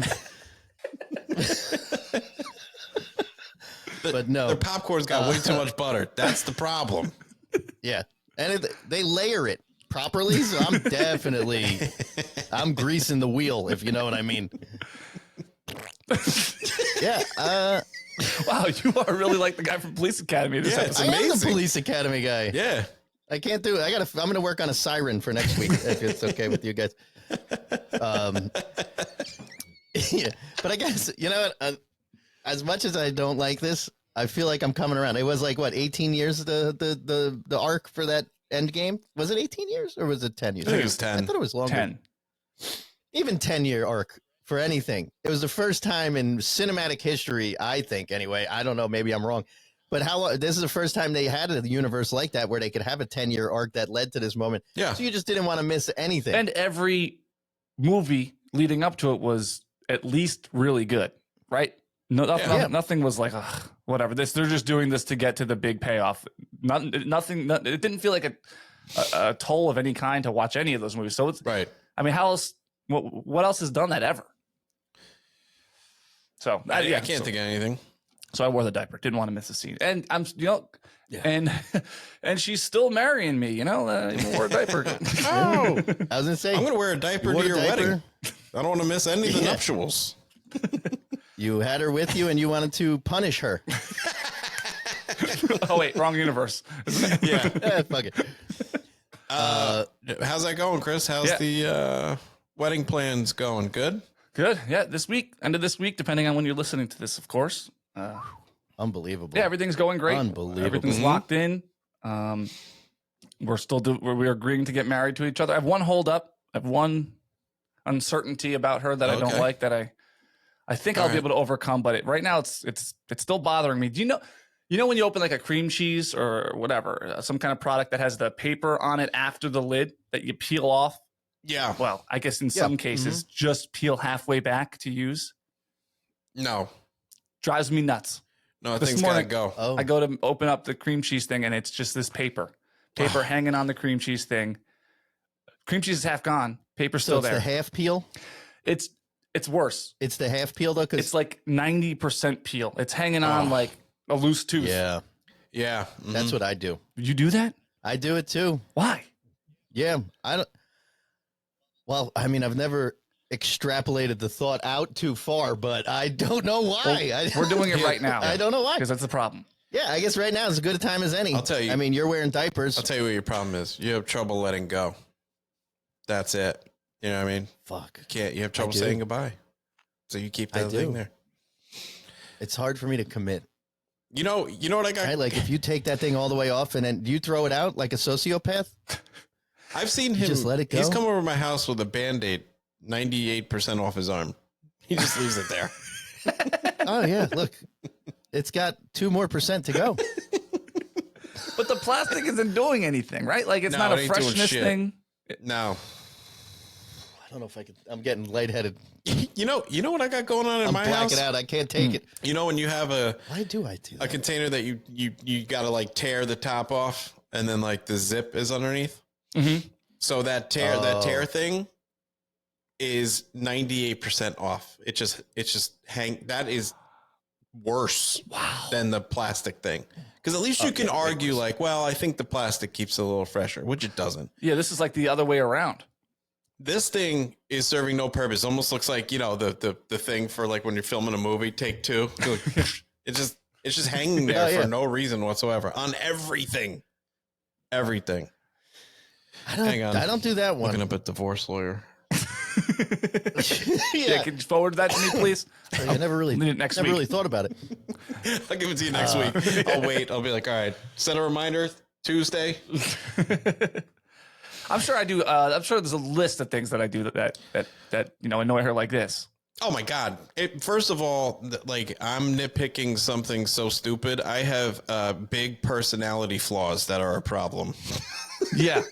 But no. The popcorn's got way too much butter. That's the problem. Yeah. And they layer it properly, so I'm greasing the wheel, if you know what I mean. Yeah. Wow, you are really like the guy from Police Academy. This episode. I am the Police Academy guy. Yeah. I can't do it. I'm going to work on a siren for next week, if it's okay with you guys. Yeah. But I guess, you know what? As much as I don't like this, I feel like I'm coming around. It was like, what, 18 years, the arc for that end game? Was it 18 years or was it 10 years? I think it was 10. I thought it was longer. 10. Even 10-year arc for anything. It was the first time in cinematic history, I think, anyway. I don't know. Maybe I'm wrong. But this is the first time they had a universe like that where they could have a 10-year arc that led to this moment. Yeah. So you just didn't want to miss anything. And every movie leading up to it was at least really good, right? Nothing was like, ugh, whatever. They're just doing this to get to the big payoff. Nothing. It didn't feel like a toll of any kind to watch any of those movies. So it's right. I mean, how else? What else has done that ever? So I can't think of anything. So I wore the diaper. Didn't want to miss a scene. And I'm, and she's still marrying me, even wore a diaper. Oh, I was gonna say I'm gonna wear a diaper to your wedding. I don't want to miss any of the nuptials. You had her with you, and you wanted to punish her. Oh wait, wrong universe. Yeah, fuck it. How's that going, Chris? How's the wedding plans going? Good. Good. Yeah, this week, end of this week, depending on when you're listening to this, of course. Unbelievable. Yeah, everything's going great. Unbelievable. Everything's locked in. We're still we're agreeing to get married to each other. I have one hold up. I have one uncertainty about her that I don't like, that I think I'll be able to overcome. But right now, it's still bothering me. Do you know when you open like a cream cheese or whatever, some kind of product that has the paper on it after the lid that you peel off? Yeah. Well, I guess in some cases, just peel halfway back to use. No. Drives me nuts. No, I think gotta go. I go to open up the cream cheese thing, and it's just this paper hanging on the cream cheese thing. Cream cheese is half gone. Paper's still there. The half peel. It's worse. It's the half peel though, because it's like 90% peel. It's hanging on like a loose tooth. Yeah. That's what I do. You do that? I do it too. Why? Yeah, I don't. Well, I mean, I've never extrapolated the thought out too far, but I don't know why. Well, we're doing it right now. I don't know why. Because that's the problem. Yeah, I guess right now is as good a time as any. I'll tell you. I mean, you're wearing diapers. I'll tell you what your problem is. You have trouble letting go. That's it. You know what I mean? Fuck. You have trouble saying goodbye. So you keep that thing there. It's hard for me to commit. You know what I got? Right, like if you take that thing all the way off and then you throw it out like a sociopath. I've seen him. Just let it go. He's come over to my house with a Band-Aid, 98% off his arm. He just leaves it there. Oh yeah, look, it's got 2% more to go. But the plastic isn't doing anything, right? Like it's not a freshness thing. No. I don't know if I could. I'm getting lightheaded. You know what I got going on in my house? I'm blacking out. I can't take it. You know when you have why do I do that? A container that you got to like tear the top off and then like the zip is underneath. Mm-hmm. So that tear thing is 98% off. It just that is worse than the plastic thing. Because at least you can argue like, well, I think the plastic keeps it a little fresher, which it doesn't. Yeah, this is like the other way around. This thing is serving no purpose. It almost looks like, the thing for like when you're filming a movie, take two. It's just hanging there for no reason whatsoever on everything. Everything. Hang on. I don't do that one. Looking up a divorce lawyer. Yeah, can you forward that to me, please? I never really thought about it. I'll give it to you next week. I'll wait. I'll be like, all right, set a reminder Tuesday. I'm sure I do. I'm sure there's a list of things that I do that annoy her like this. Oh my God. First of all, like I'm nitpicking something so stupid. I have big personality flaws that are a problem. Yeah.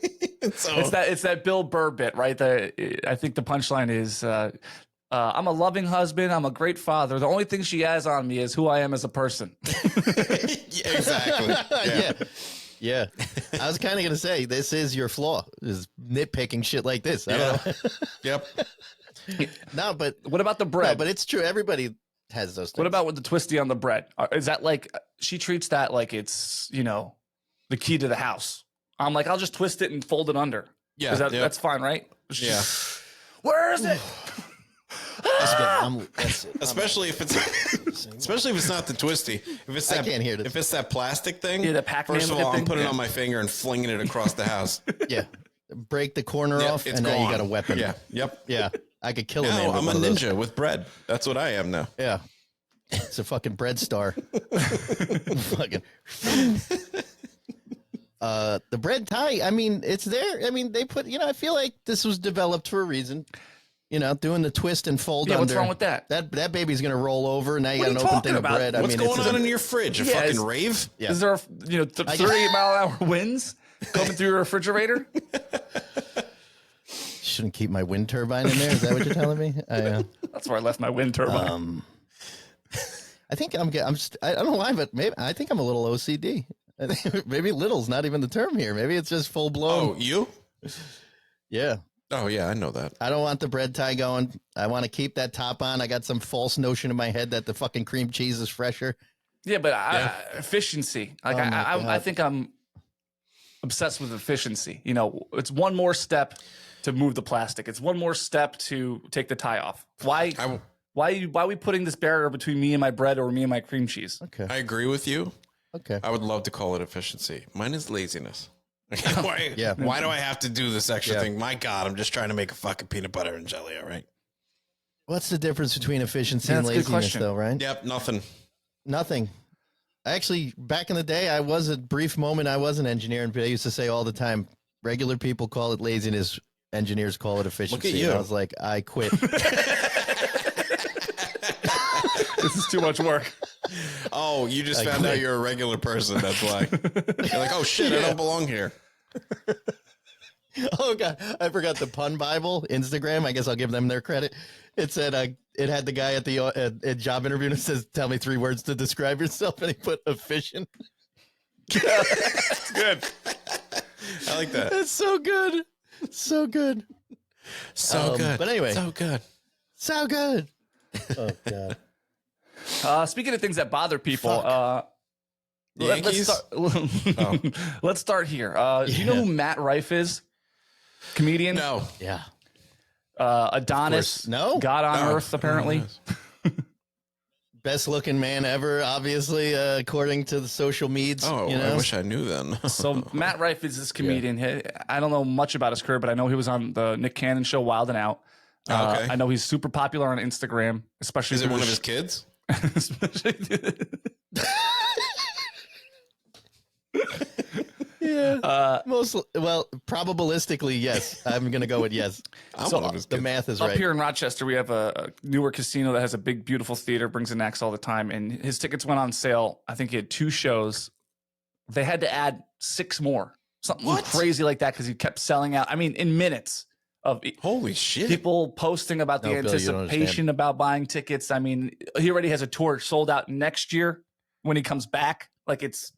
So it's that Bill Burr bit, right? I think the punchline is, I'm a loving husband. I'm a great father. The only thing she has on me is who I am as a person. Yeah, exactly. Yeah. I was kind of going to say, this is your flaw, is nitpicking shit like this. I don't know. Yep. No, but what about the bread? No, but it's true. Everybody has those things. What about with the twisty on the bread? Is that like, she treats that like it's, the key to the house. I'm like, I'll just twist it and fold it under. Yeah. That's fine, right? Yeah. Where is it? Especially if it's not the twisty. If it's that, I can't hear this. If it's that plastic thing, the Pac-Man first of all, I'm thing. putting it on my finger and flinging it across the house. Yeah. Break the corner off, it's and now gone. you got a weapon. Yeah. Yep. Yeah. I could kill a man No, with I'm a one of those. ninja with bread. That's what I am now. Yeah. It's a fucking bread star. Fucking. The bread tie, I mean, it's there. I mean, they put, I feel like this was developed for a reason. Doing the twist and fold under. What's wrong with that? That baby's going to roll over. Now you got an open talking thing about? of bread. What's going on in your fridge? A fucking rave? Yeah. Is there 38-mile-an-hour winds coming through your refrigerator? Shouldn't keep my wind turbine in there. Is that what you're telling me? That's where I left my wind turbine. I think I don't know why, but maybe I think I'm a little OCD. I think maybe little's not even the term here. Maybe it's just full blown. Oh, you? Yeah. Oh, yeah, I know that. I don't want the bread tie going. I want to keep that top on. I got some false notion in my head that the fucking cream cheese is fresher. Yeah, but efficiency. Like I think I'm obsessed with efficiency. You know, it's one more step to move the plastic. It's one more step to take the tie off. Why are we putting this barrier between me and my bread or me and my cream cheese? Okay. I agree with you. Okay. I would love to call it efficiency. Mine is laziness. Why do I have to do this extra thing? My God, I'm just trying to make a fucking peanut butter and jelly, all right? What's the difference between efficiency and laziness, though, right? Yep, nothing. Nothing. Actually, back in the day, I was a brief moment, I was an engineer, and I used to say all the time, regular people call it laziness, engineers call it efficiency. Look at you. And I was like, I quit. This is too much work. Oh, you just found out you're a regular person. That's why. You're like, oh, shit, I don't belong here. Oh, God. I forgot the pun Bible, Instagram. I guess I'll give them their credit. It said, it had the guy at the job interview and it says, tell me 3 words to describe yourself. And he put efficient. That's good. I like that. It's so good. So good. So good. But anyway. So good. So good. Oh, God. Speaking of things that bother people, Yankees? let's start here. Do you know who Matt Rife is? Comedian? No. Yeah. Adonis. No. God on Earth, apparently. Best looking man ever, obviously, according to the social meds. Oh, you know? I wish I knew then. So Matt Rife is this comedian. I don't know much about his career, but I know he was on the Nick Cannon show Wild and Out. Okay. I know he's super popular on Instagram, especially. Is it one of his kids? Yeah. Probabilistically, yes. I'm gonna go with yes. The math is right. Up here in Rochester, we have a newer casino that has a big, beautiful theater, brings in acts all the time, and his tickets went on sale. I think he had 2 shows. They had to add 6 more, something crazy like that, because he kept selling out. I mean, in minutes of holy shit, people posting about the anticipation about buying tickets. I mean, he already has a tour sold out next year when he comes back. Like it's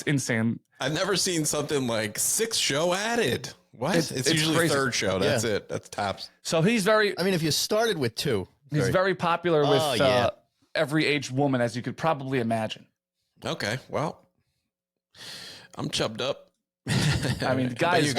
insane. I've never seen something like 6 show added. What? It's usually crazy. 3rd show. That's it. That's tops. So he's very. I mean, if you started with 2, he's very popular with every aged woman, as you could probably imagine. Okay, well, I'm chubbed up. I mean, the guy is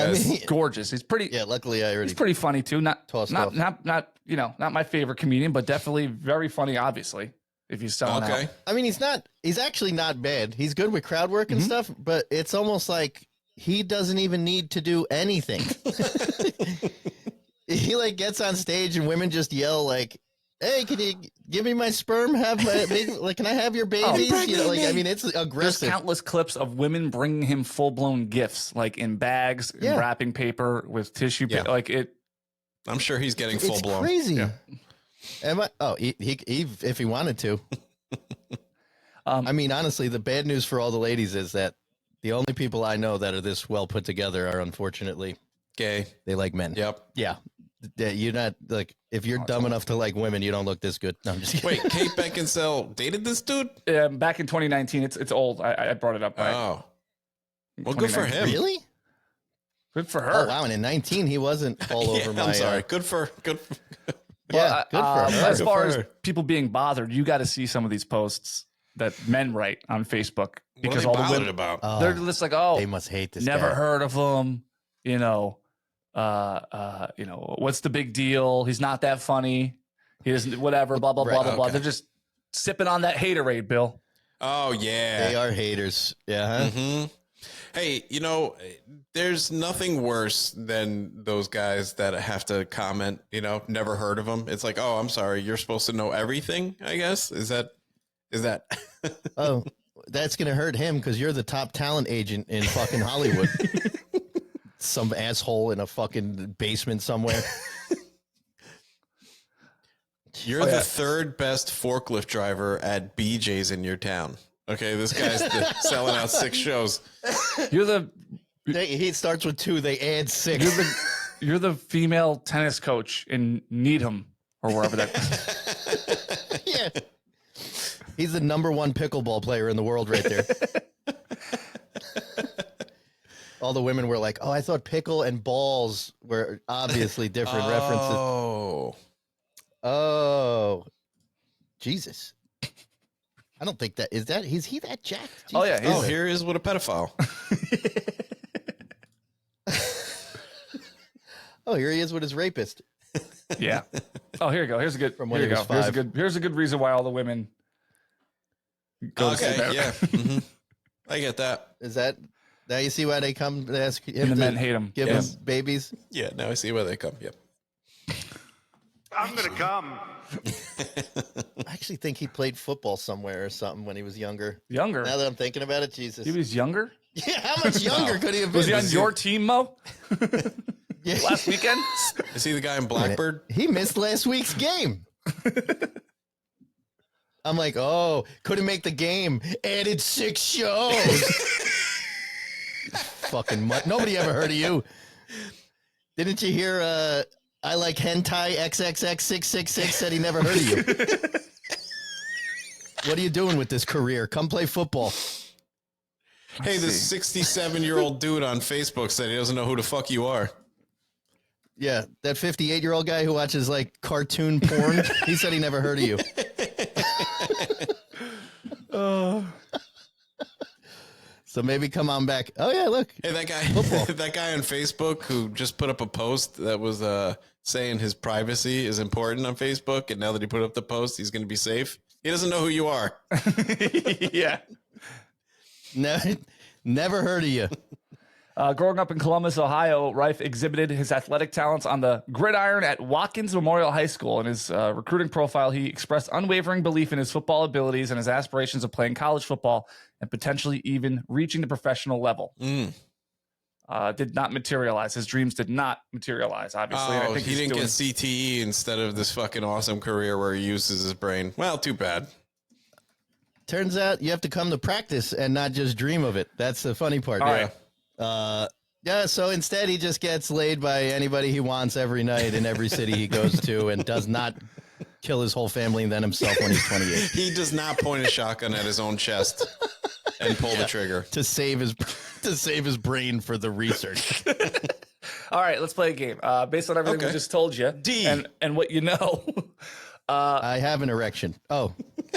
gorgeous. He's pretty. Yeah, luckily he's pretty funny too. Not not my favorite comedian, but definitely very funny. Obviously, if he's selling out. I mean, he's actually not bad. He's good with crowd work and stuff, but it's almost like he doesn't even need to do anything. He like gets on stage and women just yell like, "Hey, can you give me my sperm? Have my like, can I have your babies?" You know, like, I mean, it's aggressive. There's countless clips of women bringing him full-blown gifts, like in bags, in wrapping paper with tissue. Like it. I'm sure he's getting full-blown. It's crazy. Yeah. He if he wanted to. I mean, honestly, the bad news for all the ladies is that the only people I know that are this well put together are unfortunately gay. They like men. Yep. Yeah. You're not like, if you're dumb enough to like women, you don't look this good. No, I'm just kidding. Wait, Kate Beckinsale dated this dude? Back in 2019. It's old. I brought it up. Oh. Well, good for him. Really? Good for her. Oh, wow. And in 19, he wasn't all over my. I'm sorry. Good for. Yeah, good for her. As far as people being bothered, you got to see some of these posts that men write on Facebook because all the women about. They're just like, oh, they must hate this. Never guy. heard of him. You know, what's the big deal? He's not that funny. He doesn't. Whatever. Blah blah blah blah blah. They're just sipping on that haterade, Bill. Oh yeah, they are haters. Yeah. Huh? Mm-hmm. Hey, you know, there's nothing worse than those guys that have to comment, you know, never heard of them. It's like, oh, I'm sorry. You're supposed to know everything, I guess. Is that? Oh, that's going to hurt him because you're the top talent agent in fucking Hollywood. Some asshole in a fucking basement somewhere. You're the 3rd best forklift driver at BJ's in your town. Okay, this guy's selling out 6 shows. He starts with 2. They add 6. You're the female tennis coach in Needham or wherever that. Yeah, he's the #1 pickleball player in the world, right there. All the women were like, "Oh, I thought pickle and balls were obviously different references." Oh, Jesus. I don't think is he that jacked? Oh yeah. Oh, here is what a pedophile. Oh, here he is with his rapist. Yeah. Oh, here you go. Here's a good. From when here he you was go. 5. Here's a good reason why all the women. Go to sleep Okay, there. yeah. Mm-hmm. I get that. Is that now you see why they come to ask him And the to men hate him. give Yeah. him babies? Yeah, now I see where they come. Yep. I'm gonna come. I actually think he played football somewhere or something when he was younger. Younger. Now that I'm thinking about it, Jesus. He was younger. Yeah, how much younger could he have been? Was he on your team, Mo? Yeah. Last weekend? Is he the guy in Blackbird? He missed last week's game. I'm like, oh, couldn't make the game. Added 6 shows. Fucking nobody ever heard of you. Didn't you hear I like hentai XXX666 said he never heard of you. What are you doing with this career? Come play football. Hey, this 67-year-old dude on Facebook said he doesn't know who the fuck you are. Yeah, that 58-year-old guy who watches like cartoon porn, he said he never heard of you. So maybe come on back. Oh yeah, look. Hey, that guy, Football. that guy on Facebook who just put up a post that was saying his privacy is important on Facebook, and now that he put up the post, he's going to be safe. He doesn't know who you are. Yeah. No, never heard of you. Growing up in Columbus, Ohio, Rife exhibited his athletic talents on the gridiron at Watkins Memorial High School. In his recruiting profile, he expressed unwavering belief in his football abilities and his aspirations of playing college football and potentially even reaching the professional level. Did not materialize. His dreams did not materialize, obviously. Oh, I think he didn't get CTE instead of this fucking awesome career where he uses his brain. Well, too bad. Turns out you have to come to practice and not just dream of it. That's the funny part. All right. Yeah, so instead he just gets laid by anybody he wants every night in every city he goes to and does not kill his whole family and then himself when he's 28. He does not point a shotgun at his own chest and pull the trigger. To save his brain for the research. All right, let's play a game. Based on everything we just told you and what you know. I have an erection. Oh.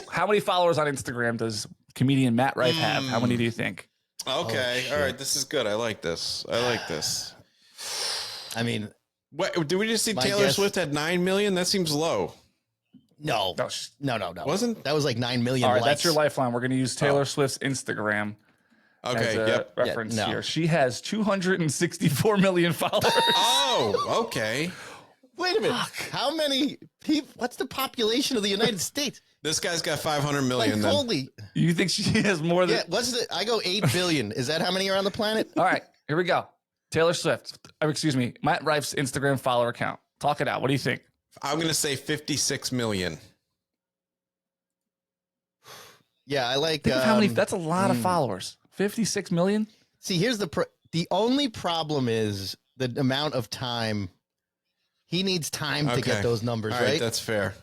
How many followers on Instagram does comedian Matt Rife have? How many do you think? Okay, all right, this is good. I like this. I mean, what, did we just see Taylor Swift had 9 million? That seems low. No. Wasn't? That was like 9 million All right, likes. that's your lifeline. We're going to use Taylor Swift's Instagram as a reference here. She has 264 million followers. Oh, okay. Wait a minute. How many people? What's the population of the United States? This guy's got 500 million. Like, holy. You think she has more than? Yeah. What's it? I go 8 billion. Is that how many are on the planet? All right, here we go. Taylor Swift. Excuse me, Matt Rife's Instagram follower count. Talk it out. What do you think? I'm going to say 56 million. Yeah, I like. Think of how many? That's a lot of followers. 56 million. See, here's the only problem is the amount of time. He needs time to get those numbers, All right? That's fair.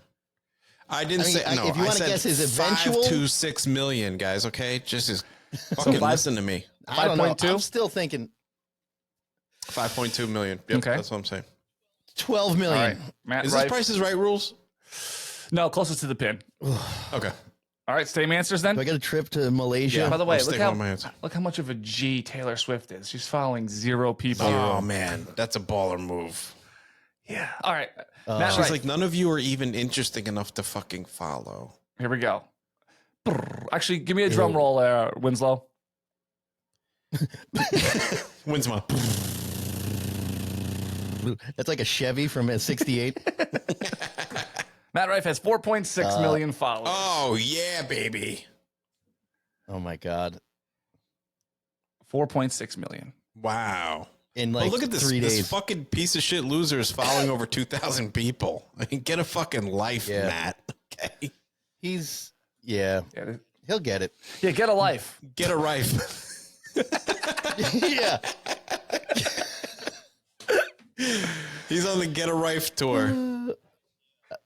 I didn't say no. If you want to guess his eventual 5 to 6 million, guys. Okay, just fucking listen to me. I don't know. 5.2? I'm still thinking 5.2 million. Yep, Okay, that's what I'm saying. 12 million. All right, Matt Is Rife. this Price is Right rules? No, closest to the pin. Okay. All right, same answers then. Do I get a trip to Malaysia? By the way, I'll look how much of a G Taylor Swift is. She's following 0 people. Oh man, that's a baller move. Yeah. All right. Matt She's Rife. like, none of you are even interesting enough to fucking follow. Here we go. Actually, give me a drum roll there, Winslow. Winsma. That's like a Chevy from '68. Matt Rife has 4.6 million followers. Oh yeah, baby. Oh my God. 4.6 million. Wow. In like look at this, 3 days. this fucking piece of shit loser is following over 2,000 people. I mean, get a fucking life, Matt. Okay. He'll get it. Yeah, get a life. Get a Rife. Yeah. He's on the Get a Rife tour.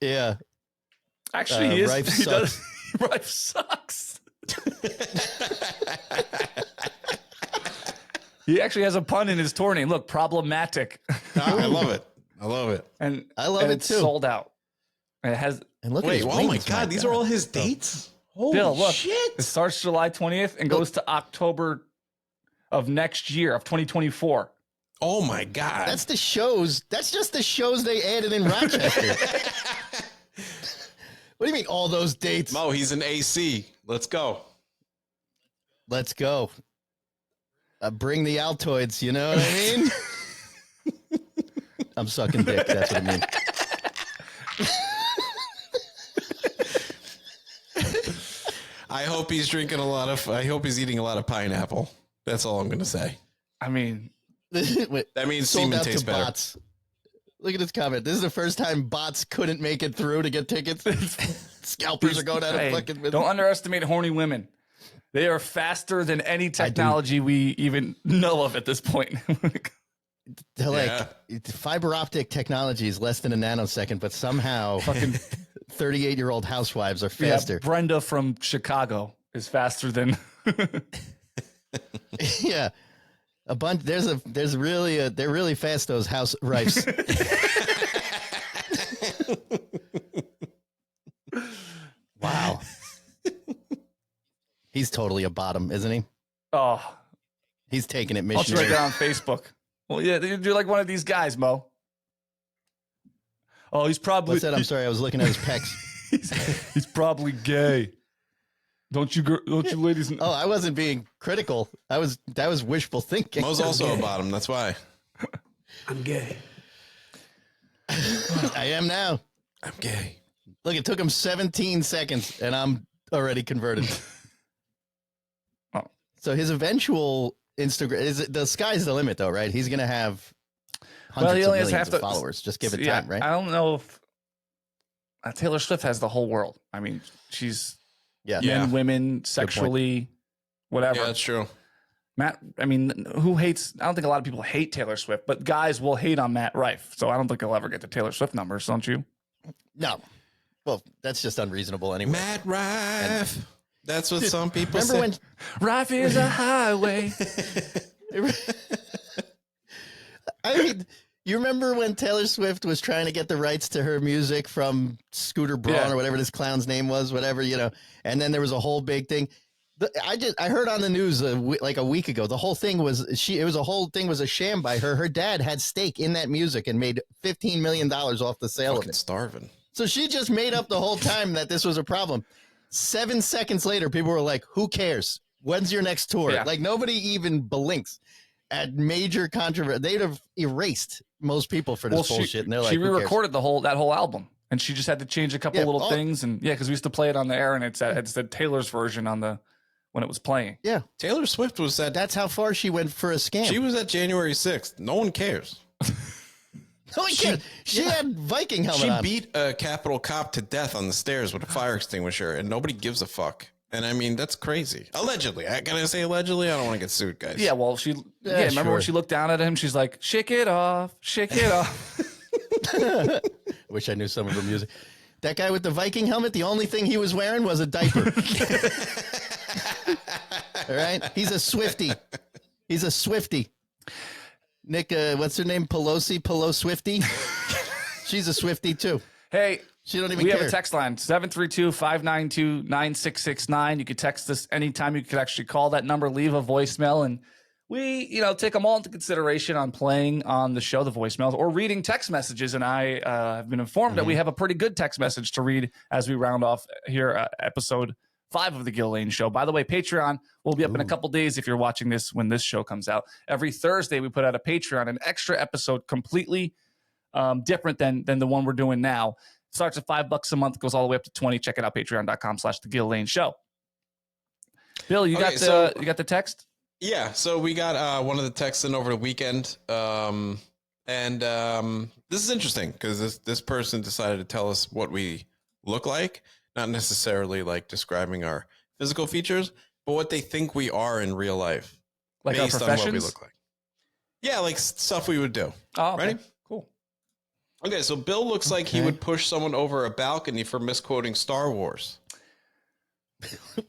Yeah. Actually, he is. Rife He sucks. does. Rife sucks. He actually has a pun in his tour name. Look, problematic. I love it. I love it. And I love and it it's too. sold out. And it has. And look at Wait, his oh my wings, God, these are all his dates? Holy Bill, look, shit. it starts July 20th and goes to October of next year, of 2024. Oh my God. That's the shows. That's just the shows they added in Rochester. What do you mean, all those dates? Mo, he's an AC. Let's go. Let's go. Bring the Altoids, you know what I mean? I'm sucking dick, that's what I mean. I hope he's eating a lot of pineapple. That's all I'm going to say. I mean, Wait, that means sold semen out tastes to better. bots. Look at this comment. This is the first time bots couldn't make it through to get tickets. Scalpers are going out of fucking business. Don't underestimate horny women. They are faster than any technology we even know of at this point. They're like, fiber optic technology is less than a nanosecond, but somehow fucking 38-year-old housewives are faster. Yeah, Brenda from Chicago is faster than. Yeah. A bunch. They're really fast, those house Rifes. Wow. He's totally a bottom, isn't he? Oh, he's taking it I'll missionary. check it on Facebook. Well, yeah, you're like one of these guys, Mo. Oh, he's probably. What's that? I'm sorry, I was looking at his pecs. He's probably gay. Don't you ladies? Oh, I wasn't being critical. That was wishful thinking. Mo's also a bottom. That's why. I'm gay. I am now. I'm gay. Look, it took him 17 seconds, and I'm already converted. Oh. So his eventual Instagram the sky's the limit, though, right? He's gonna have hundreds he of only has millions half of followers. Just give it yeah, time, right? I don't know if Taylor Swift has the whole world. I mean, she's men, women, sexually, whatever. Yeah, that's true. Matt, I mean, who hates? I don't think a lot of people hate Taylor Swift, but guys will hate on Matt Rife. So I don't think he'll ever get the Taylor Swift numbers, don't you? No. Well, that's just unreasonable anyway. Matt Rife. That's what some people remember say. when Rife is a highway. I mean, you remember when Taylor Swift was trying to get the rights to her music from Scooter Braun or whatever this clown's name was, whatever, and then there was a whole big thing. I heard on the news like a week ago, the whole thing was a sham by her. Her dad had stake in that music and made $15 million off the sale of it. Starving. So she just made up the whole time that this was a problem. 7 seconds later, people were like, who cares? When's your next tour? Yeah. Like nobody even blinks at major controversy. They'd have erased most people for this bullshit. And they're like, she who cares? re-recorded that whole album, and she just had to change a couple little things. And because we used to play it on the air, and it said Taylor's version on when it was playing. Yeah, Taylor Swift was at. That's how far she went for a scam. She was at January 6th. No one cares. No one cares. She had Viking helmet on. She beat a Capitol cop to death on the stairs with a fire extinguisher, and nobody gives a fuck. And I mean, that's crazy. Allegedly. Can I say allegedly? I don't want to get sued, guys. Yeah, well, remember when she looked down at him? She's like, shake it off, shake it off. Wish I knew some of her music. That guy with the Viking helmet, the only thing he was wearing was a diaper. All right? He's a Swiftie. Nick, what's her name? Pelosi Swiftie? She's a Swiftie, too. Hey, she don't even we care. have a text line, 732-592-9669. You could text us anytime. You could actually call that number, leave a voicemail, and we, take them all into consideration on playing on the show, the voicemails, or reading text messages. And I have been informed that we have a pretty good text message to read as we round off here, episode 5 of the Gill Lane Show. By the way, Patreon will be up in a couple days if you're watching this when this show comes out. Every Thursday, we put out a Patreon, an extra episode completely different than the one we're doing now. Starts at $5 a month, goes all the way up to 20. Check it out, patreon.com/the Gill Lane Show. Bill, you got the text? Yeah, so we got one of the texts in over the weekend. And this is interesting because this person decided to tell us what we look like, not necessarily like describing our physical features, but what they think we are in real life. Like based our on what we professions? look like. Yeah, like stuff we would do. Oh, okay. Ready? Cool. Okay, so Bill looks like he would push someone over a balcony for misquoting Star Wars.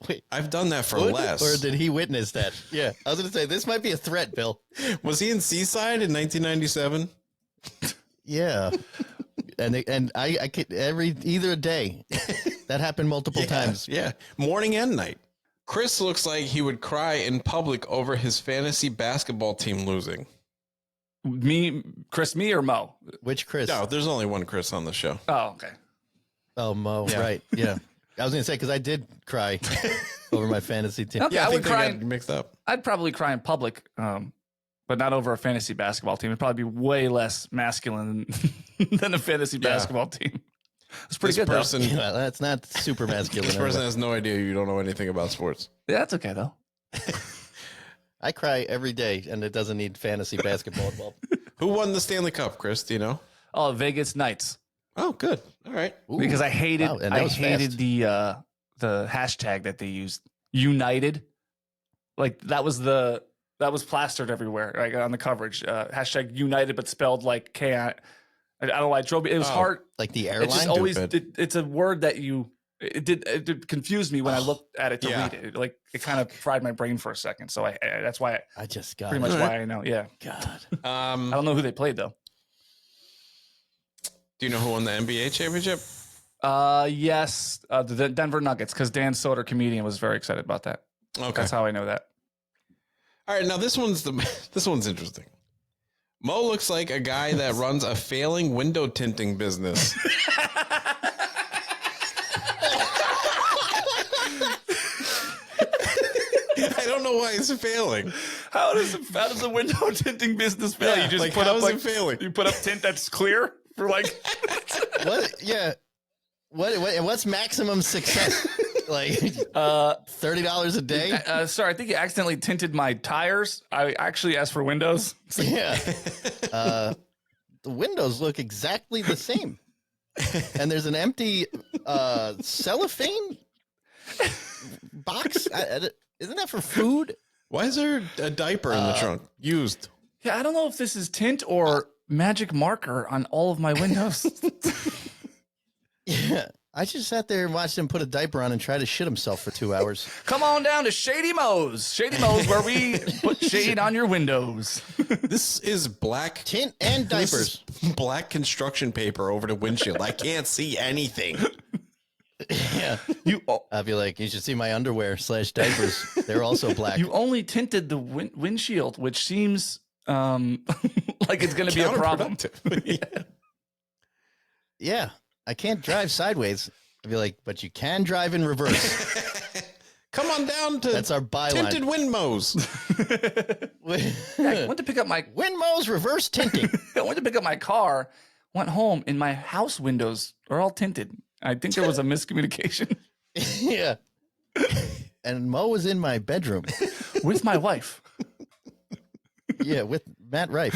Wait, I've done that for less. Or did he witness that? Yeah, I was going to say, this might be a threat, Bill. Was he in Seaside in 1997? Yeah. And I could either day. That happened multiple times. Yeah, morning and night. Chris looks like he would cry in public over his fantasy basketball team losing. Me, Chris, me or Mo? Which Chris? No, there's only one Chris on the show. Oh, okay. Oh, Mo. Yeah. Right. Yeah. I was going to say, because I did cry over my fantasy team. Okay, I would cry. Mixed up. I'd probably cry in public, but not over a fantasy basketball team. It'd probably be way less masculine than a fantasy basketball team. It's pretty good, though. Yeah, that's not super masculine. This person has no idea you don't know anything about sports. Yeah, that's okay, though. I cry every day, and it doesn't need fantasy basketball involved. Who won the Stanley Cup, Chris? Do you know? Oh, Vegas Knights. Oh, good. All right. Ooh, because I hated the hashtag that they used, United. Like that was plastered everywhere, like on the coverage. Hashtag United, but spelled like K. I don't know why it drove me. It was hard. Like the airline. It's just always. It's a word that it did confuse me when I looked at it to read it. Like it kind of fried my brain for a second. So that's why I just got pretty much why I know. Yeah. God. I don't know who they played though. Do you know who won the NBA championship? Yes, the Denver Nuggets, because Dan Soder, comedian, was very excited about that. Okay, that's how I know that. All right, now this one's interesting. Mo looks like a guy that runs a failing window tinting business. I don't know why it's failing. How does the window tinting business fail? Yeah, You just like, put how up is it failing? You put up tint that's clear for like what? Yeah. What's maximum success? Like $30 a day? Sorry, I think you accidentally tinted my tires. I actually asked for windows. Yeah. The windows look exactly the same. And there's an empty cellophane box. Isn't that for food? Why is there a diaper in the trunk? Used. Yeah, I don't know if this is tint or magic marker on all of my windows. Yeah. I just sat there and watched him put a diaper on and try to shit himself for 2 hours. Come on down to Shady Mo's. Shady Mo's, where we put shade on your windows. This is black tint and diapers. Black construction paper over the windshield. I can't see anything. Yeah. I'll be like, you should see my underwear / diapers. They're also black. You only tinted the windshield, which seems like it's going to be a problem. Yeah. I can't drive sideways. I'd be like, but you can drive in reverse. Come on down to that's our byline. Tinted Windmos. I went to pick up my Windmos reverse tinting. I went to pick up my car, went home, and my house windows are all tinted. I think there was a miscommunication. Yeah. And Mo was in my bedroom with my wife. Yeah, with Matt Rife.